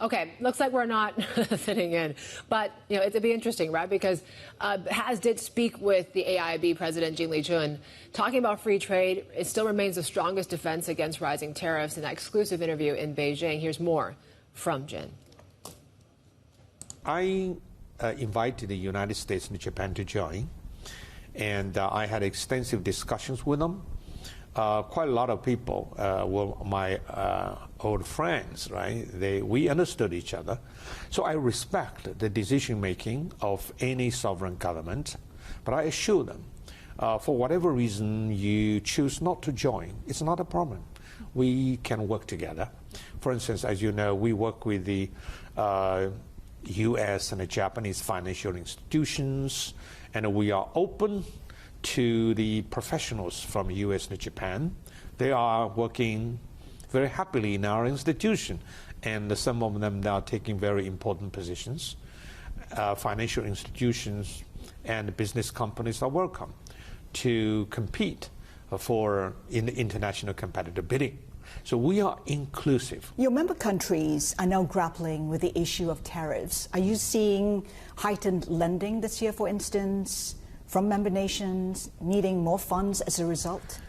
Okay, looks like we're not sitting in, but it'd be interesting, right? Because Has did speak with the AIIB president, Jin Lichun, talking about free trade. It still remains the strongest defense against rising tariffs. In that exclusive interview in Beijing, here's more from Jin. I invited the United States and Japan to join, and I had extensive discussions with them. Quite a lot of people were my old friends, right? We understood each other. So I respect the decision-making of any sovereign government, but I assure them, for whatever reason you choose not to join, it's not a problem. We can work together. For instance, as you know, we work with the U.S. and the Japanese financial institutions, and we are open to the professionals from U.S. and Japan. They are working very happily in our institution, and some of them are taking very important positions. Financial institutions and business companies are welcome to compete in the international competitive bidding. So we are inclusive. Your member countries are now grappling with the issue of tariffs. Are you seeing heightened lending this year, for instance, from member nations needing more funds as a result?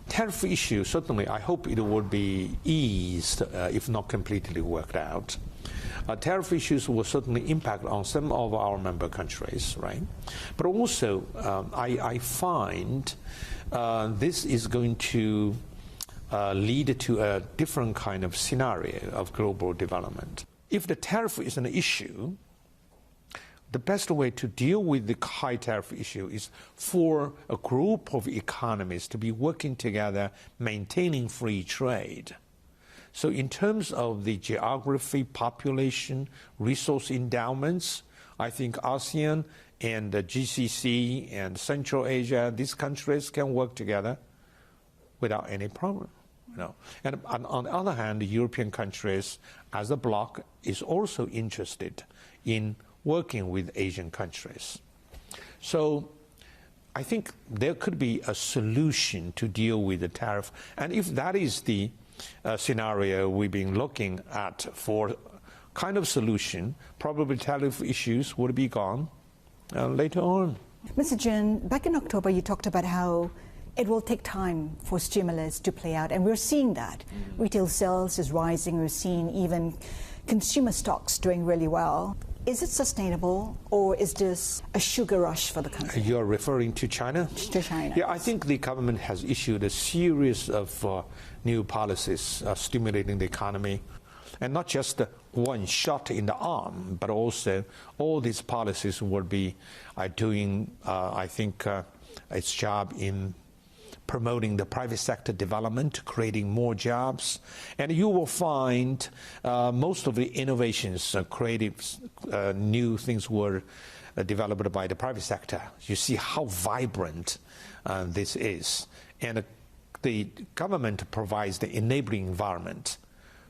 Tariff issue, certainly, I hope it will be eased, if not completely worked out. Tariff issues will certainly impact on some of our member countries, right? But also, I find this is going to lead to a different kind of scenario of global development. If the tariff is an issue, the best way to deal with the high tariff issue is for a group of economies to be working together, maintaining free trade. So in terms of the geography, population, resource endowments, I think ASEAN and the GCC and Central Asia, these countries can work together without any problem. And on the other hand, the European countries as a bloc is also interested in working with Asian countries. So I think there could be a solution to deal with the tariff. And if that is the scenario we've been looking at for kind of solution, probably tariff issues would be gone later on. Mr. Jin, back in October you talked about how it will take time for stimulus to play out, and we're seeing that. Retail sales is rising, we're seeing even consumer stocks doing really well. Is it sustainable, or is this a sugar rush for the country? You're referring to China? To China. Yeah, I think the government has issued a series of new policies stimulating the economy, and not just one shot in the arm, but also all these policies will be doing, I think, its job in promoting the private sector development, creating more jobs. And you will find most of the innovations, creative new things were developed by the private sector. You see how vibrant this is. And the government provides the enabling environment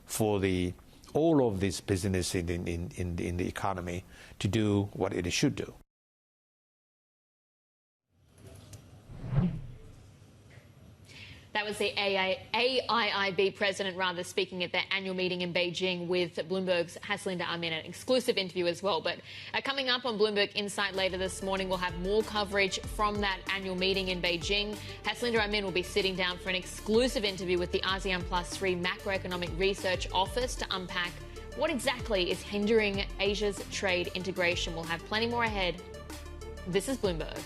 for all of this business in the economy to do what it should do. That was the AIIB president, speaking at their annual meeting in Beijing with Bloomberg's Haslinda Amin, an exclusive interview as well. But coming up on Bloomberg Insight later this morning, we'll have more coverage from that annual meeting in Beijing. Haslinda Amin will be sitting down for an exclusive interview with the ASEAN Plus 3 Macroeconomic Research Office to unpack what exactly is hindering Asia's trade integration. We'll have plenty more ahead. This is Bloomberg.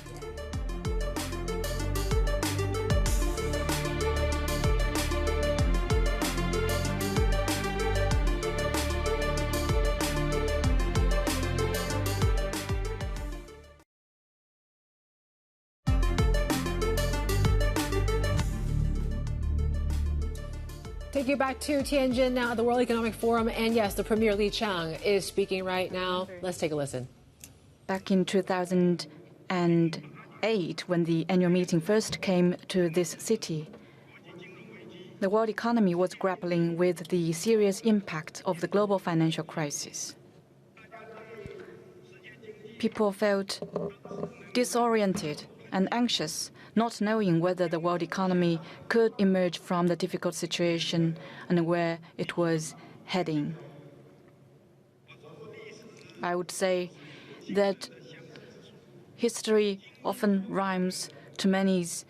Take you back to Tianjin now at the World Economic Forum. And yes, the Premier Li Qiang is speaking right now. Let's take a listen. Back in 2008, when the annual meeting first came to this city, the world economy was grappling with the serious impact of the global financial crisis. People felt disoriented and anxious, not knowing whether the world economy could emerge from the difficult situation and where it was heading. I would say that history often rhymes to many's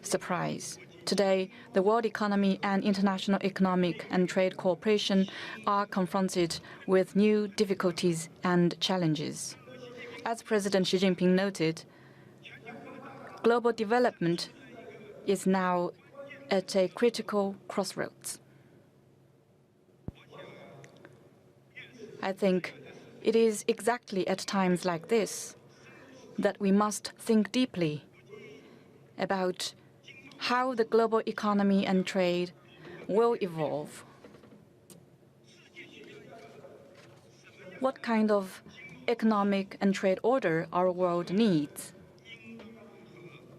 surprise. Today, the world economy and international economic and trade cooperation are confronted with new difficulties and challenges. As President Xi Jinping noted, global development is now at a critical crossroads. I think it is exactly at times like this that we must think deeply about how the global economy and trade will evolve. What kind of economic and trade order our world needs,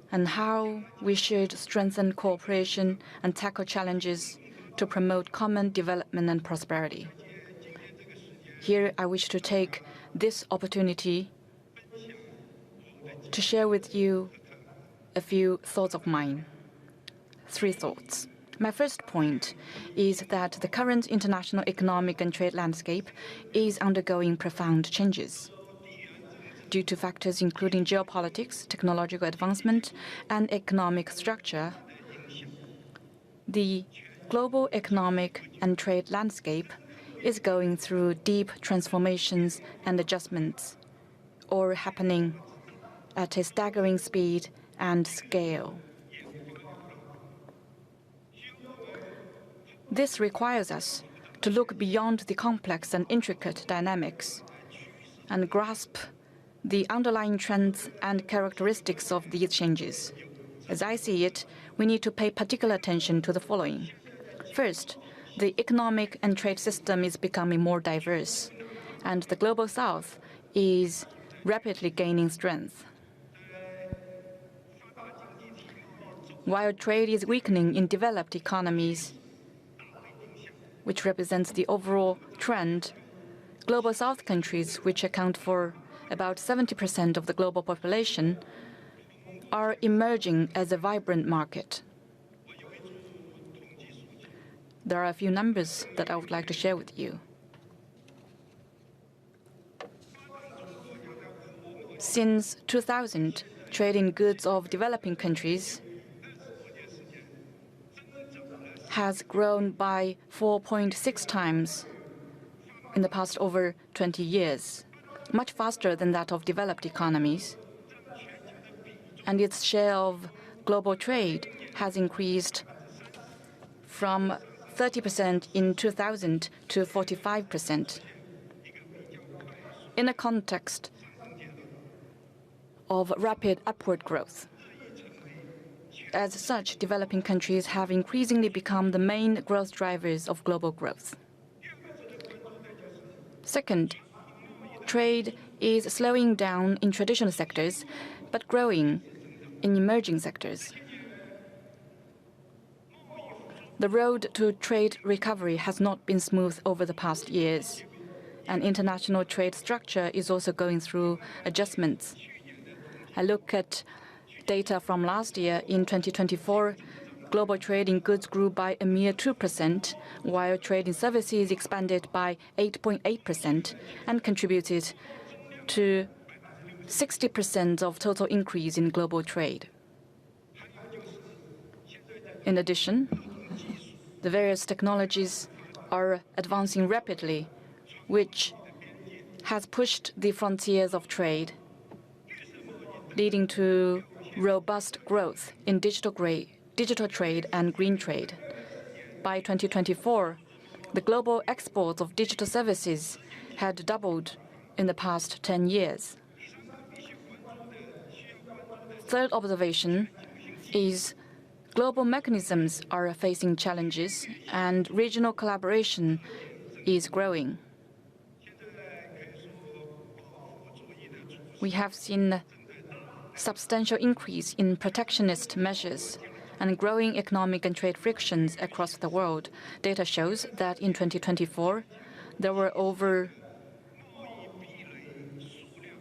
and how we should strengthen cooperation and tackle challenges to promote common development and prosperity. Here, I wish to take this opportunity to share with you a few thoughts of mine. 3 thoughts. My first point is that the current international economic and trade landscape is undergoing profound changes. Due to factors including geopolitics, technological advancement, and economic structure, the global economic and trade landscape is going through deep transformations and adjustments, all happening at a staggering speed and scale. This requires us to look beyond the complex and intricate dynamics and grasp the underlying trends and characteristics of these changes. As I see it, we need to pay particular attention to the following. First, the economic and trade system is becoming more diverse, and the Global South is rapidly gaining strength. While trade is weakening in developed economies, which represents the overall trend, Global South countries, which account for about 70% of the global population, are emerging as a vibrant market. There are a few numbers that I would like to share with you. Since 2000, trade in goods of developing countries has grown by 4.6 times in the past over 20 years. much faster than that of developed economies, and its share of global trade has increased from 30% in 2000 to 45%. In a context of rapid upward growth. As such, developing countries have increasingly become the main growth drivers of global growth. Second, trade is slowing down in traditional sectors, but growing in emerging sectors. The road to trade recovery has not been smooth over the past years, and international trade structure is also going through adjustments. I look at data from last year. In 2024, global trade in goods grew by a mere 2%, while trade in services expanded by 8.8% and contributed to 60% of total increase in global trade. In addition, the various technologies are advancing rapidly, which has pushed the frontiers of trade, leading to robust growth in digital trade and green trade. By 2024, the global exports of digital services had doubled in the past 10 years. Third observation is global mechanisms are facing challenges and regional collaboration is growing. We have seen substantial increase in protectionist measures and growing economic and trade frictions across the world. Data shows that in 2024, there were over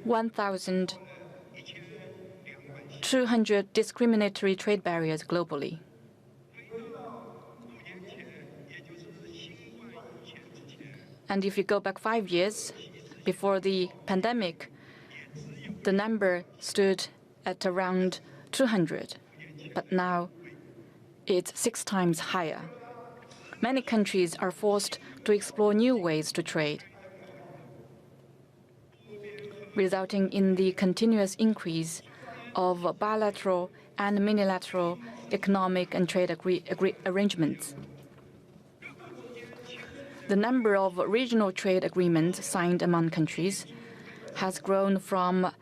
1,200 discriminatory trade barriers globally. And if you go back 5 years, before the pandemic, the number stood at around 200, but now it's 6 times higher. Many countries are forced to explore new ways to trade, resulting in the continuous increase of bilateral and unilateral economic and trade arrangements. The number of regional trade agreements signed among countries has grown from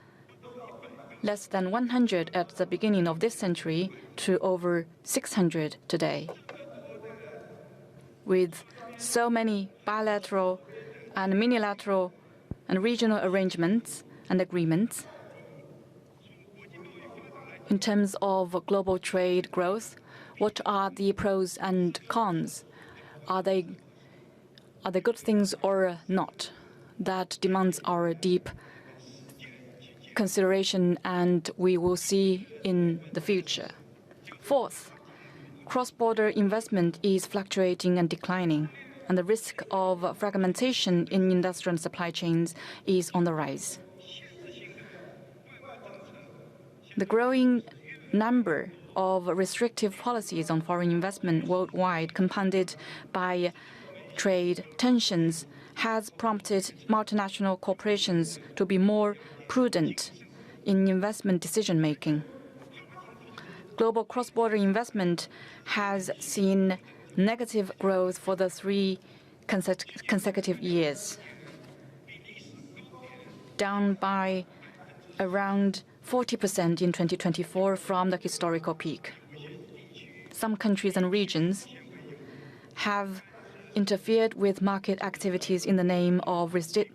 less than 100 at the beginning of this century to over 600 today. With so many bilateral and unilateral and regional arrangements and agreements, in terms of global trade growth, what are the pros and cons? Are they good things or not? That demands our deep consideration, and we will see in the future. Fourth, cross-border investment is fluctuating and declining, and the risk of fragmentation in industrial supply chains is on the rise. The growing number of restrictive policies on foreign investment worldwide, compounded by trade tensions, has prompted multinational corporations to be more prudent in investment decision-making. Global cross-border investment has seen negative growth for the 3 consecutive years, down by around 40% in 2024 from the historical peak. Some countries and regions have interfered with market activities in the name of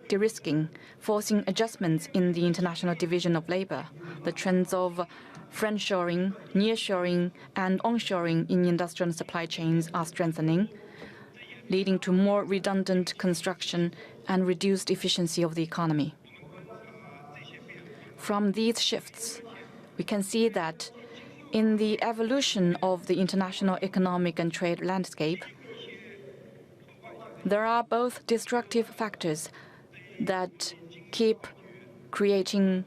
de-risking, forcing adjustments in the international division of labor. The trends of friendshoring, nearshoring, and onshoring in industrial supply chains are strengthening, leading to more redundant construction and reduced efficiency of the economy. From these shifts, we can see that in the evolution of the international economic and trade landscape, there are both destructive factors that keep creating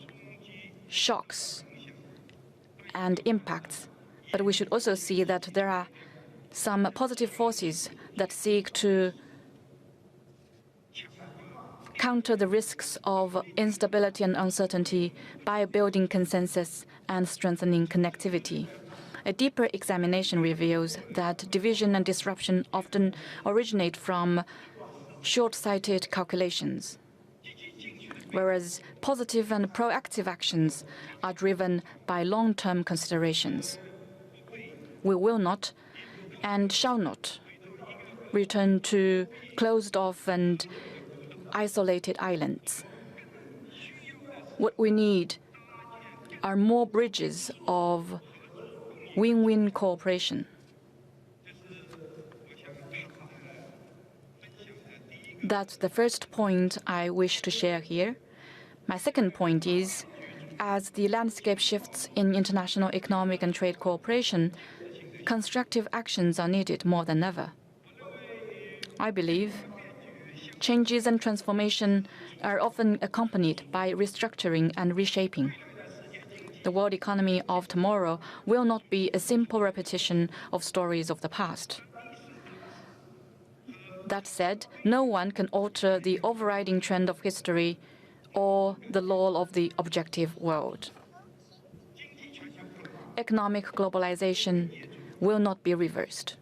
shocks and impacts, but we should also see that there are some positive forces that seek to counter the risks of instability and uncertainty by building consensus and strengthening connectivity. A deeper examination reveals that division and disruption often originate from short-sighted calculations, whereas positive and proactive actions are driven by long-term considerations. We will not and shall not return to closed-off and isolated islands. What we need are more bridges of win-win cooperation. That's the first point I wish to share here. My second point is, as the landscape shifts in international economic and trade cooperation, constructive actions are needed more than ever. I believe changes and transformation are often accompanied by restructuring and reshaping. The world economy of tomorrow will not be a simple repetition of stories of the past. That said, no one can alter the overriding trend of history or the law of the objective world. Economic globalization will not be reversed.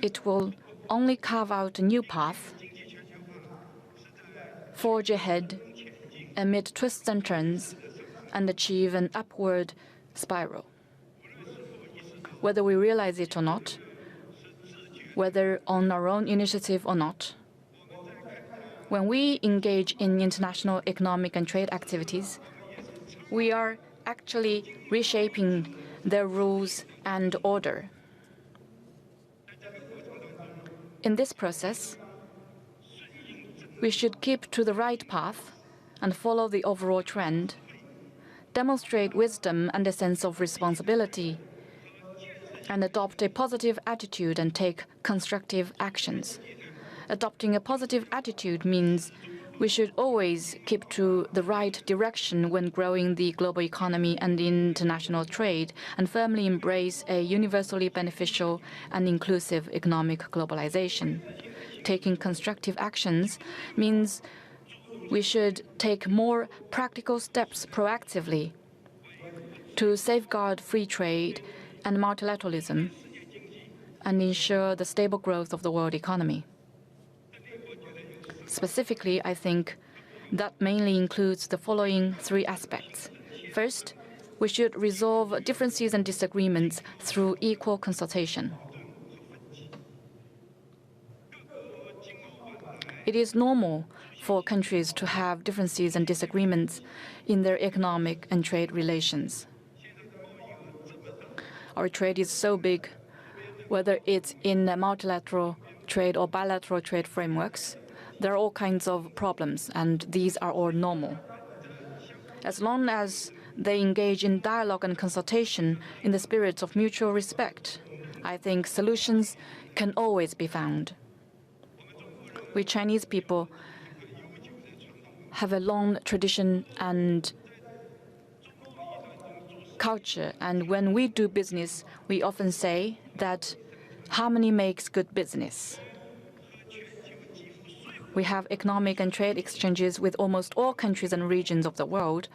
It will only carve out a new path, forge ahead amid twists and turns, and achieve an upward spiral. Whether we realize it or not, whether on our own initiative or not, when we engage in international economic and trade activities, we are actually reshaping their rules and order. In this process, we should keep to the right path and follow the overall trend, demonstrate wisdom and a sense of responsibility, and adopt a positive attitude and take constructive actions. Adopting a positive attitude means we should always keep to the right direction when growing the global economy and international trade, and firmly embrace a universally beneficial and inclusive economic globalization. Taking constructive actions means we should take more practical steps proactively to safeguard free trade and multilateralism and ensure the stable growth of the world economy. Specifically, I think that mainly includes the following three aspects. First, we should resolve differences and disagreements through equal consultation. It is normal for countries to have differences and disagreements in their economic and trade relations. Our trade is so big, whether it's in multilateral trade or bilateral trade frameworks, there are all kinds of problems, and these are all normal. As long as they engage in dialogue and consultation in the spirit of mutual respect, I think solutions can always be found. We Chinese people have a long tradition and culture, and when we do business, we often say that harmony makes good business. We have economic and trade exchanges with almost all countries and regions of the world.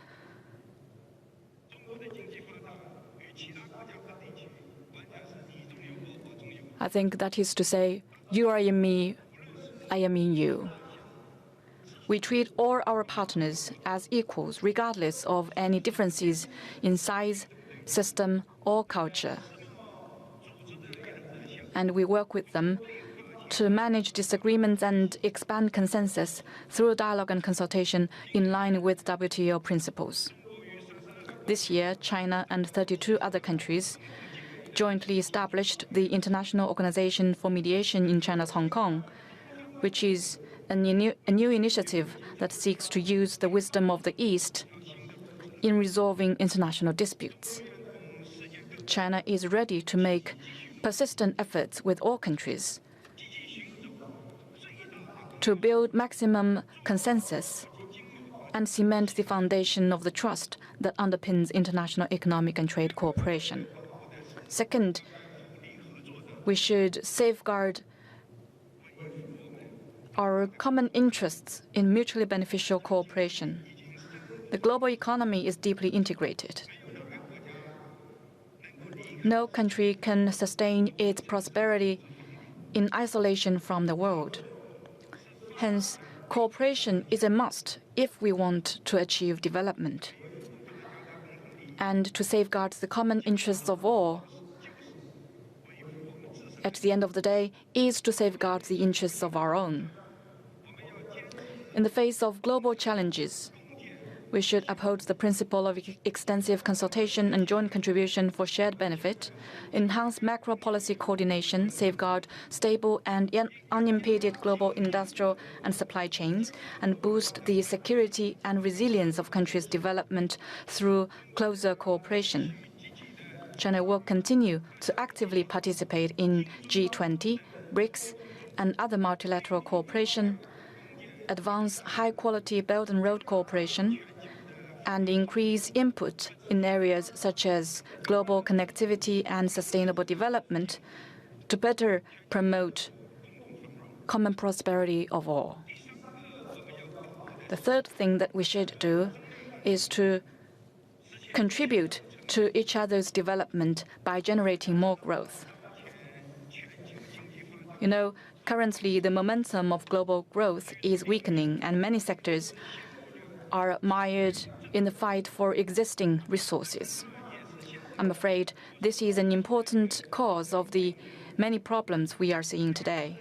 I think that is to say, you are in me, I am in you. We treat all our partners as equals, regardless of any differences in size, system, or culture. And we work with them to manage disagreements and expand consensus through dialogue and consultation in line with WTO principles. This year, China and 32 other countries jointly established the International Organization for Mediation in China's Hong Kong, which is a new initiative that seeks to use the wisdom of the East in resolving international disputes. China is ready to make persistent efforts with all countries to build maximum consensus and cement the foundation of the trust that underpins international economic and trade cooperation. Second, we should safeguard our common interests in mutually beneficial cooperation. The global economy is deeply integrated. No country can sustain its prosperity in isolation from the world. Hence, cooperation is a must if we want to achieve development. And to safeguard the common interests of all, at the end of the day, is to safeguard the interests of our own. In the face of global challenges, we should uphold the principle of extensive consultation and joint contribution for shared benefit, enhance macro policy coordination, safeguard stable and unimpeded global industrial and supply chains, and boost the security and resilience of countries' development through closer cooperation. China will continue to actively participate in G20, BRICS, and other multilateral cooperation, advance high-quality Belt and Road cooperation, and increase input in areas such as global connectivity and sustainable development to better promote common prosperity of all. The third thing that we should do is to contribute to each other's development by generating more growth. You know, currently the momentum of global growth is weakening, and many sectors are mired in the fight for existing resources. I'm afraid this is an important cause of the many problems we are seeing today.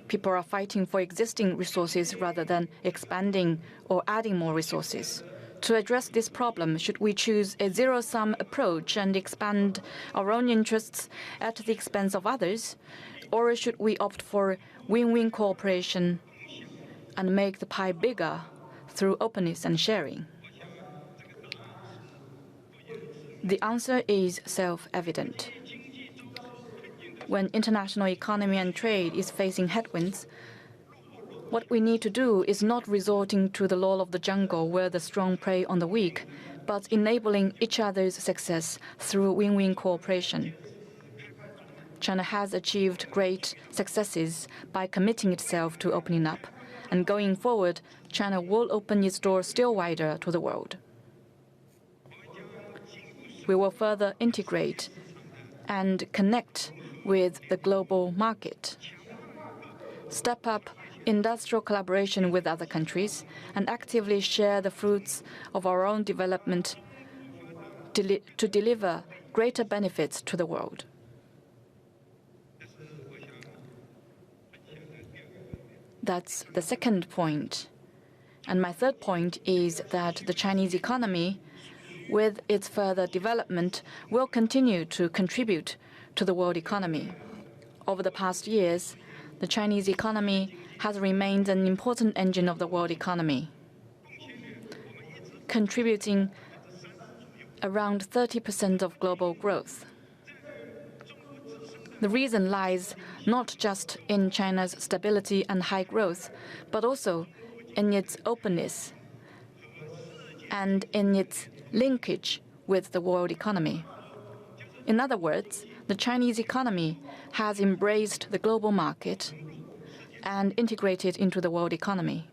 People are fighting for existing resources rather than expanding or adding more resources. To address this problem, should we choose a zero-sum approach and expand our own interests at the expense of others, or should we opt for win-win cooperation and make the pie bigger through openness and sharing? The answer is self-evident. When international economy and trade is facing headwinds, what we need to do is not resorting to the law of the jungle where the strong prey on the weak, but enabling each other's success through win-win cooperation. China has achieved great successes by committing itself to opening up, and going forward, China will open its door still wider to the world. We will further integrate and connect with the global market, step up industrial collaboration with other countries, and actively share the fruits of our own development to deliver greater benefits to the world. That's the second point. And my third point is that the Chinese economy, with its further development, will continue to contribute to the world economy. Over the past years, the Chinese economy has remained an important engine of the world economy, contributing around 30% of global growth. The reason lies not just in China's stability and high growth, but also in its openness and in its linkage with the world economy. In other words, the Chinese economy has embraced the global market and integrated into the world economy.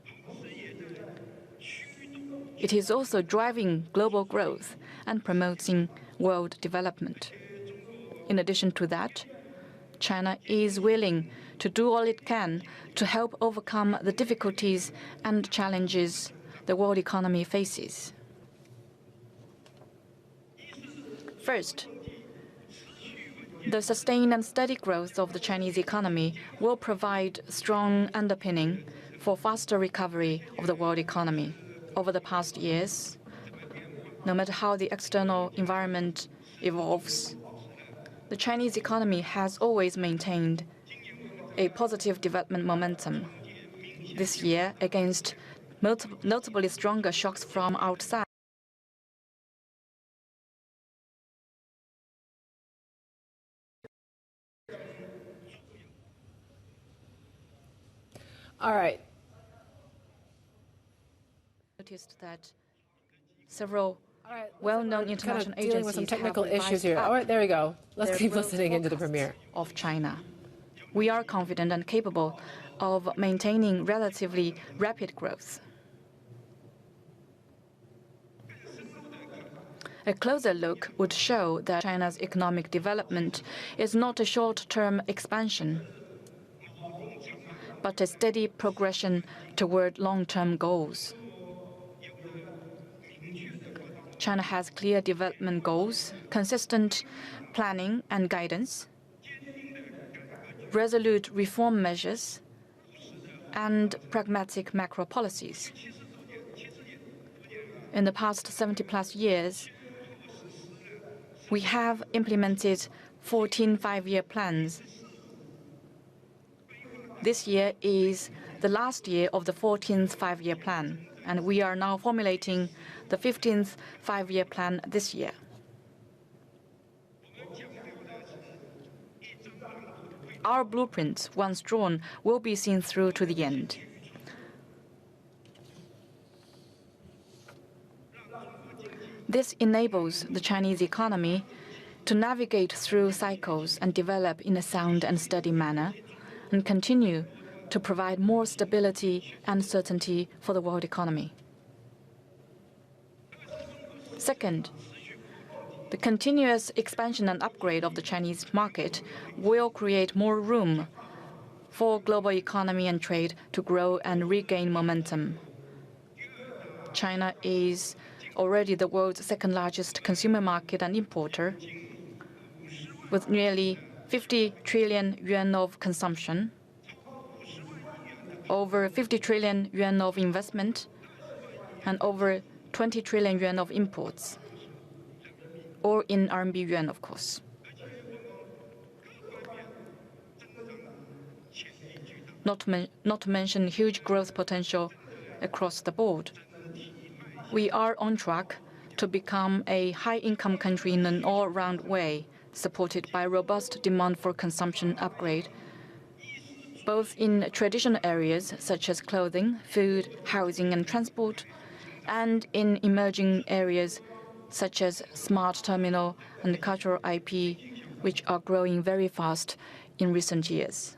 It is also driving global growth and promoting world development. In addition to that, China is willing to do all it can to help overcome the difficulties and challenges the world economy faces. First, the sustained and steady growth of the Chinese economy will provide strong underpinning for faster recovery of the world economy. Over the past years, no matter how the external environment evolves, the Chinese economy has always maintained a positive development momentum. This year, against notably stronger shocks from outside, all right. Noticed that several well-known international agencies dealing with some technical have issues here. All right, there we go. Let's keep listening into the premiere of China. we are confident and capable of maintaining relatively rapid growth. A closer look would show that China's economic development is not a short-term expansion, but a steady progression toward long-term goals. China has clear development goals, consistent planning and guidance, resolute reform measures, and pragmatic macro policies. In the past 70-plus years, we have implemented 14 five-year plans. This year is the last year of the 14th five-year plan, and we are now formulating the 15th five-year plan this year. Our blueprints, once drawn, will be seen through to the end. This enables the Chinese economy to navigate through cycles and develop in a sound and steady manner, and continue to provide more stability and certainty for the world economy. Second, the continuous expansion and upgrade of the Chinese market will create more room for global economy and trade to grow and regain momentum. China is already the world's second-largest consumer market and importer, with nearly 50 trillion yuan of consumption, over 50 trillion yuan of investment, and over 20 trillion yuan of imports, or in RMB yuan, of course. Not to mention huge growth potential across the board. We are on track to become a high-income country in an all-round way, supported by robust demand for consumption upgrade, both in traditional areas such as clothing, food, housing, and transport, and in emerging areas such as smart terminal and cultural IP, which are growing very fast in recent years.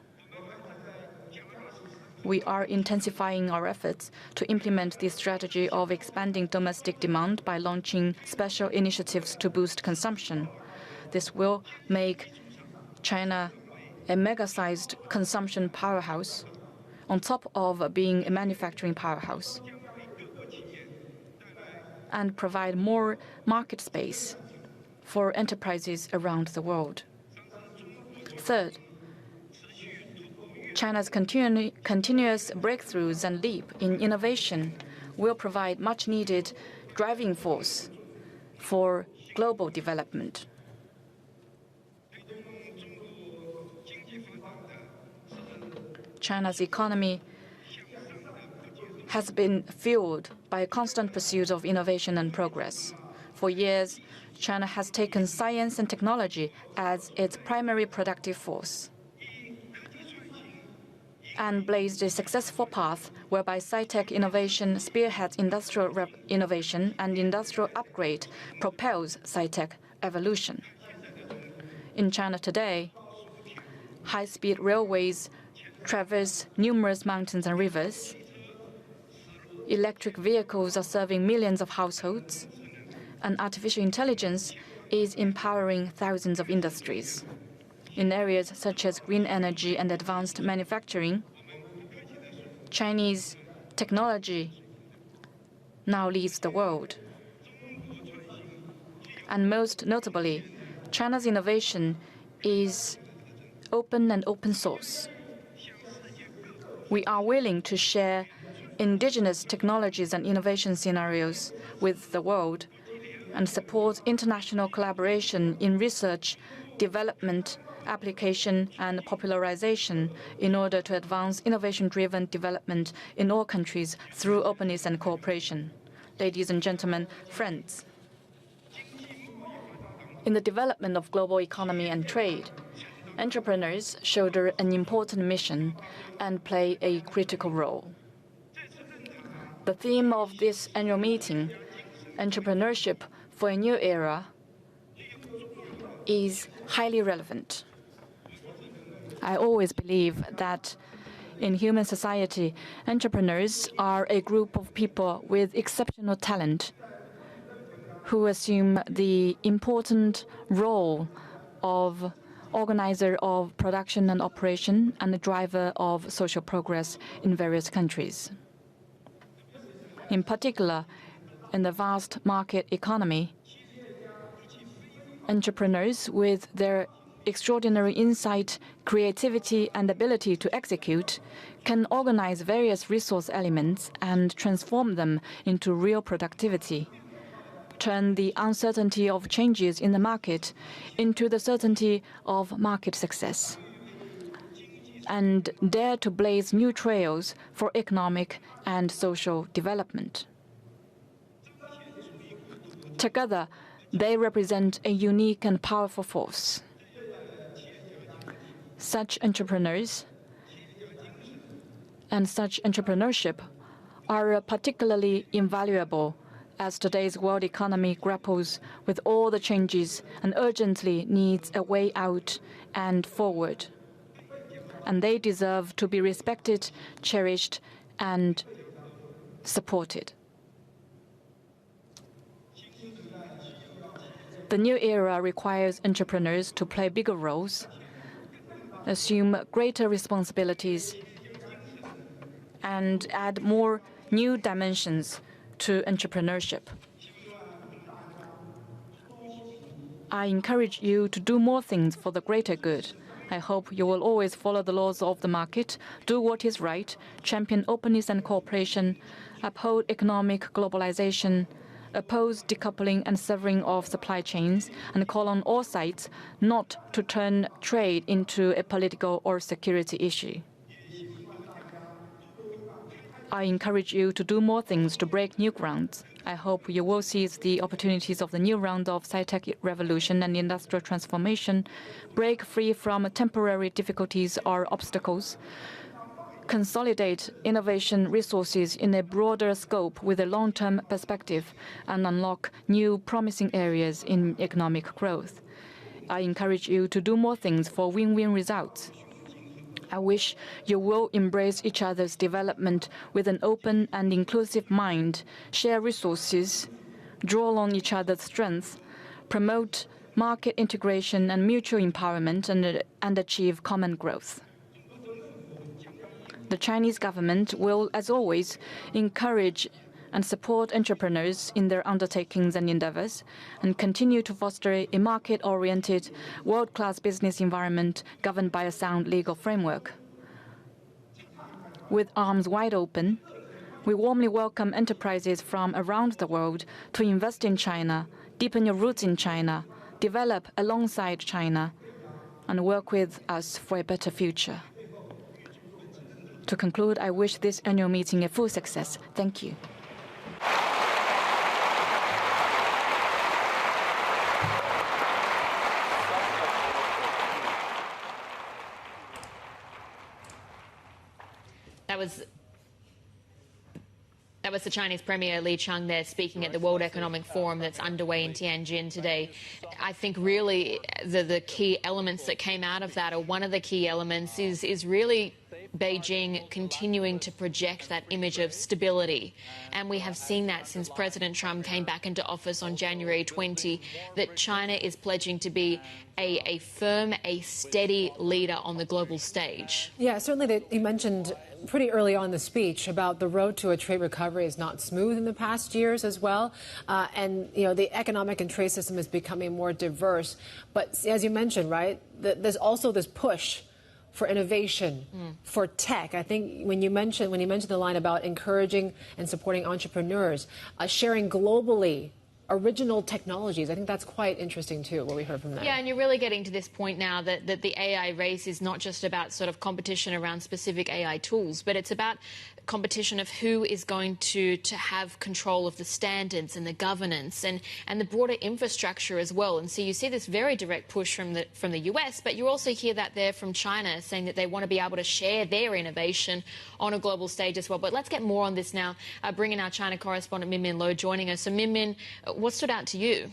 We are intensifying our efforts to implement the strategy of expanding domestic demand by launching special initiatives to boost consumption. This will make China a mega-sized consumption powerhouse on top of being a manufacturing powerhouse, and provide more market space for enterprises around the world. Third, China's continuous breakthroughs and leap in innovation will provide much-needed driving force for global development. China's economy has been fueled by a constant pursuit of innovation and progress. For years, China has taken science and technology as its primary productive force and blazed a successful path whereby sci-tech innovation spearheads industrial innovation and industrial upgrade propels sci-tech evolution. In China today, high-speed railways traverse numerous mountains and rivers. Electric vehicles are serving millions of households, and artificial intelligence is empowering thousands of industries. In areas such as green energy and advanced manufacturing, Chinese technology now leads the world. And most notably, China's innovation is open and open source. We are willing to share indigenous technologies and innovation scenarios with the world and support international collaboration in research, development, application, and popularization in order to advance innovation-driven development in all countries through openness and cooperation. Ladies and gentlemen, friends, in the development of global economy and trade, entrepreneurs shoulder an important mission and play a critical role. The theme of this annual meeting, Entrepreneurship for a New Era, is highly relevant. I always believe that in human society, entrepreneurs are a group of people with exceptional talent who assume the important role of organizer of production and operation and the driver of social progress in various countries. In particular, in the vast market economy, entrepreneurs with their extraordinary insight, creativity, and ability to execute can organize various resource elements and transform them into real productivity, turn the uncertainty of changes in the market into the certainty of market success, and dare to blaze new trails for economic and social development. Together, they represent a unique and powerful force. Such entrepreneurs and such entrepreneurship are particularly invaluable as today's world economy grapples with all the changes and urgently needs a way out and forward. And they deserve to be respected, cherished, and supported. The new era requires entrepreneurs to play bigger roles, assume greater responsibilities, and add more new dimensions to entrepreneurship. I encourage you to do more things for the greater good. I hope you will always follow the laws of the market, do what is right, champion openness and cooperation, uphold economic globalization, oppose decoupling and severing of supply chains, and call on all sides not to turn trade into a political or security issue. I encourage you to do more things to break new grounds. I hope you will seize the opportunities of the new round of sci-tech revolution and industrial transformation, break free from temporary difficulties or obstacles, consolidate innovation resources in a broader scope with a long-term perspective, and unlock new promising areas in economic growth. I encourage you to do more things for win-win results. I wish you will embrace each other's development with an open and inclusive mind, share resources, draw on each other's strengths, promote market integration and mutual empowerment, and achieve common growth. The Chinese government will, as always, encourage and support entrepreneurs in their undertakings and endeavors, and continue to foster a market-oriented, world-class business environment governed by a sound legal framework. With arms wide open, we warmly welcome enterprises from around the world to invest in China, deepen your roots in China, develop alongside China, and work with us for a better future. To conclude, I wish this annual meeting a full success. Thank you. That was the Chinese Premier Li Qiang there speaking at the World Economic Forum that's underway in Tianjin today. I think really the key elements that came out of that, or one of the key elements, is really Beijing continuing to project that image of stability. And we have seen that since President Trump came back into office on January 20, that China is pledging to be a firm, a steady leader on the global stage. Yeah, certainly he mentioned pretty early on in the speech about the road to a trade recovery is not smooth in the past years as well. And, you know, the economic and trade system is becoming more diverse. But as you mentioned, right, there's also this push for innovation, for tech. I think when you mentioned the line about encouraging and supporting entrepreneurs, sharing globally original technologies, I think that's quite interesting too, what we heard from them. Yeah, and you're really getting to this point now that the AI race is not just about sort of competition around specific AI tools, but it's about competition of who is going to have control of the standards and the governance and the broader infrastructure as well. And so you see this very direct push from the US, but you also hear that there from China, saying that they want to be able to share their innovation on a global stage as well. But let's get more on this now. Bring in our China correspondent, Min Min Lo, joining us. So Min Min, what stood out to you?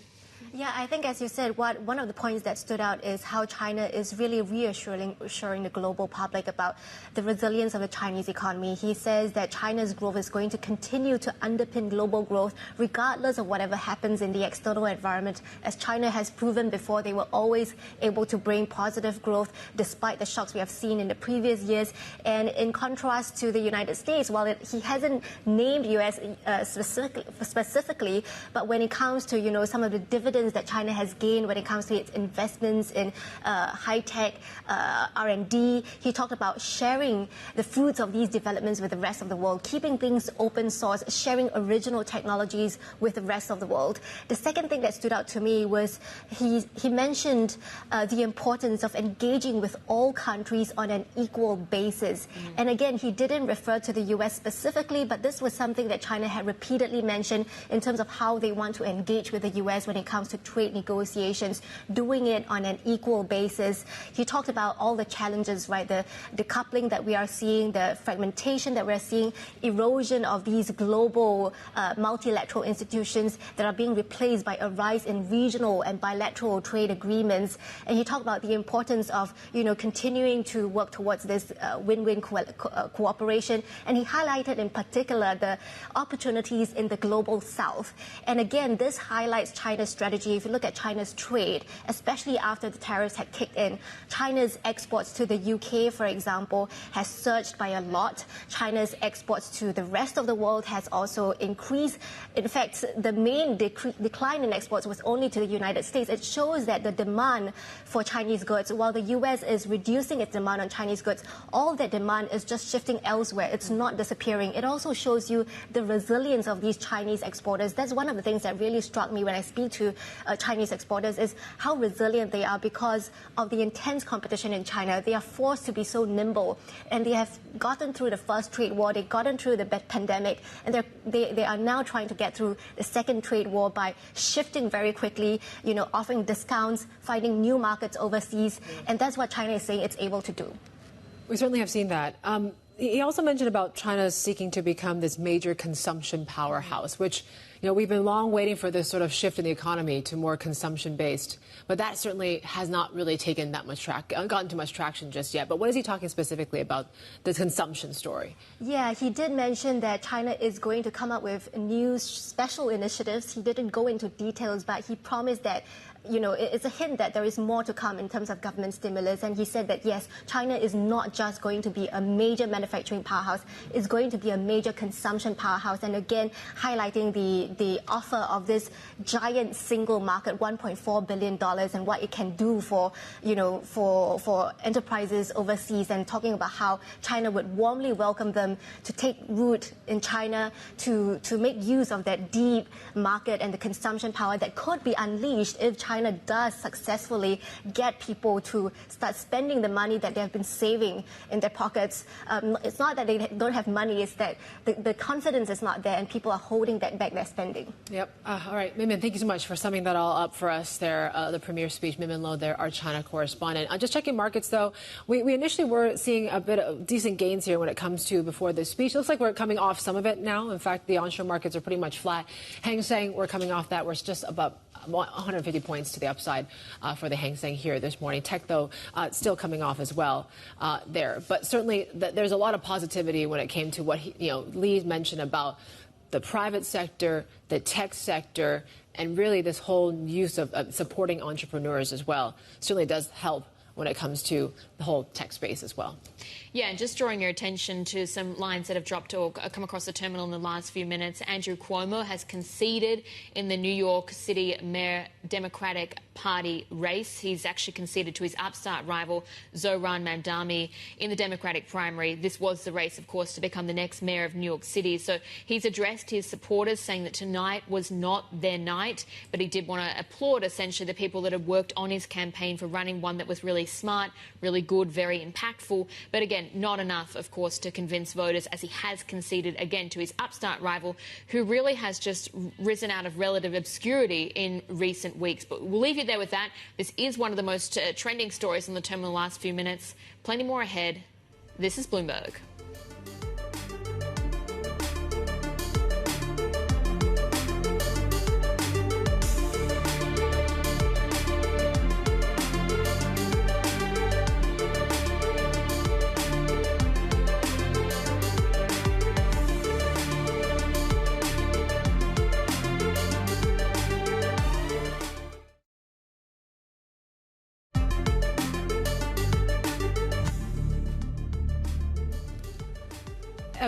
Yeah, I think, as you said, one of the points that stood out is how China is really reassuring the global public about the resilience of the Chinese economy. He says that China's growth is going to continue to underpin global growth regardless of whatever happens in the external environment. As China has proven before, they were always able to bring positive growth despite the shocks we have seen in the previous years. And in contrast to the United States, while he hasn't named U.S. specifically, but when it comes to, some of the dividends that China has gained when it comes to its investments in high-tech R&D. He talked about sharing the fruits of these developments with the rest of the world, keeping things open source, sharing original technologies with the rest of the world. The second thing that stood out to me was he mentioned the importance of engaging with all countries on an equal basis. And again, he didn't refer to the U.S. specifically, but this was something that China had repeatedly mentioned in terms of how they want to engage with the U.S. when it comes to trade negotiations, doing it on an equal basis. He talked about all the challenges, right? The decoupling that we are seeing, the fragmentation that we're seeing, erosion of these global multilateral institutions that are being replaced by a rise in regional and bilateral trade agreements. And he talked about the importance of, continuing to work towards this win-win cooperation. And he highlighted in particular the opportunities in the global south. And again, this highlights China's strategy. If you look at China's trade, especially after the tariffs had kicked in, China's exports to the UK, for example, has surged by a lot. China's exports to the rest of the world has also increased. In fact, the main decline in exports was only to the United States. It shows that the demand for Chinese goods, while the US is reducing its demand on Chinese goods, all that demand is just shifting elsewhere. It's not disappearing. It also shows you the resilience of these Chinese exporters. That's one of the things that really struck me when I speak to Chinese exporters, is how resilient they are because of the intense competition in China. They are forced to be so nimble, and they have gotten through the first trade war, they've gotten through the pandemic, and they are now trying to get through the second trade war by shifting very quickly, offering discounts, finding new markets overseas, and that's what China is saying it's able to do. We certainly have seen that. He also mentioned about China seeking to become this major consumption powerhouse, which, we've been long waiting for this sort of shift in the economy to more consumption-based. But that certainly has not really gotten too much traction just yet. But what is he talking specifically about the consumption story? Yeah, he did mention that China is going to come up with new special initiatives. He didn't go into details, but he promised that it's a hint that there is more to come in terms of government stimulus. And he said that, yes, China is not just going to be a major manufacturing powerhouse, it's going to be a major consumption powerhouse. And again, highlighting the offer of this giant single market, $1.4 billion, and what it can do for enterprises overseas, and talking about how China would warmly welcome them to take root in China, to make use of that deep market and the consumption power that could be unleashed if China does successfully get people to start spending the money that they have been saving in their pockets. It's not that they don't have money, it's that the confidence is not there and people are holding back their spending. Yep. All right, Min, thank you so much for summing that all up for us there. The premier speech, Min Lo, there, our China correspondent. Just checking markets, though. We initially were seeing a bit of decent gains here when it comes to before this speech. It looks like we're coming off some of it now. In fact, the onshore markets are pretty much flat. Hang Seng, we're coming off that. We're just about 150 points to the upside for the Hang Seng here this morning. Tech, though, still coming off as well there. But certainly there's a lot of positivity when it came to what Lee mentioned about the private sector, the tech sector, and really this whole use of supporting entrepreneurs as well. Certainly does help when it comes to the whole tech space as well. Yeah, and just drawing your attention to some lines that have dropped or come across the terminal in the last few minutes. Andrew Cuomo has conceded in the New York City Mayor Democratic Party race. He's actually conceded to his upstart rival, Zohran Mamdani, in the Democratic primary. This was the race, of course, to become the next mayor of New York City. So he's addressed his supporters, saying that tonight was not their night, but he did want to applaud, essentially, the people that had worked on his campaign for running one that was really smart, really good, very impactful. But again, not enough, of course, to convince voters, as he has conceded again to his upstart rival, who really has just risen out of relative obscurity in recent weeks. But we'll leave you there with that. This is one of the most trending stories in the terminal last few minutes. Plenty more ahead. This is Bloomberg.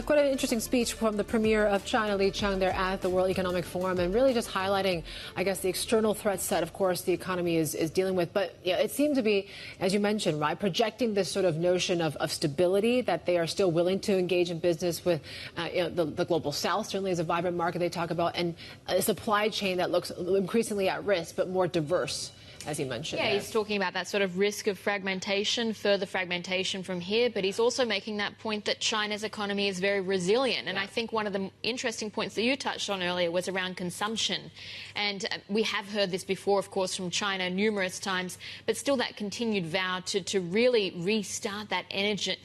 quite an interesting speech from the Premier of China, Li Qiang, there at the World Economic Forum, and really just highlighting, I guess, the external threats that, of course, the economy is dealing with. But it seemed to be, as you mentioned, right, projecting this sort of notion of stability, that they are still willing to engage in business with the global south, certainly is a vibrant market they talk about, and a supply chain that looks increasingly at risk, but more diverse, as he mentioned. Yeah, he's talking about that sort of risk of fragmentation, further fragmentation from here, but he's also making that point that China's economy is very resilient. And I think one of the interesting points that you touched on earlier was around consumption. And we have heard this before, of course, from China numerous times, but still that continued vow to really restart that engine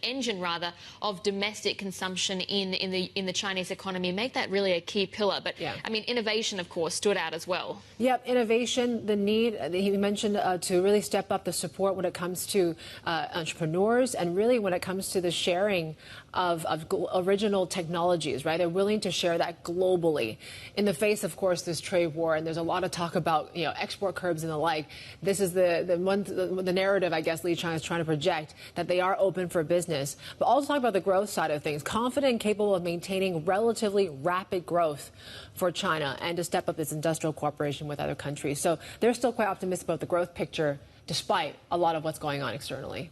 of domestic consumption in the Chinese economy, make that really a key pillar. But, I mean, innovation, of course, stood out as well. Yep, innovation, the need, he mentioned to really step up the support when it comes to entrepreneurs and really when it comes to the sharing of original technologies, right? They're willing to share that globally. In the face, of course, this trade war, and there's a lot of talk about, export curbs and the like. This is the narrative, I guess, Li Qiang is trying to project, that they are open for business. But also talk about the growth side of things, confident and capable of maintaining relatively rapid growth for China and to step up its industrial cooperation with other countries. So they're still quite optimistic about the growth picture, despite a lot of what's going on externally.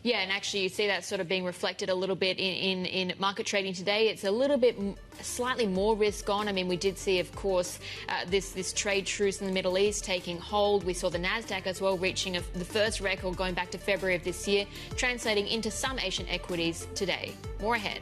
Yeah, and actually you see that sort of being reflected a little bit in market trading today. It's a little bit slightly more risk on. I mean, we did see, of course, this trade truce in the Middle East taking hold. We saw the Nasdaq as well reaching the first record going back to February of this year, translating into some Asian equities today. More ahead.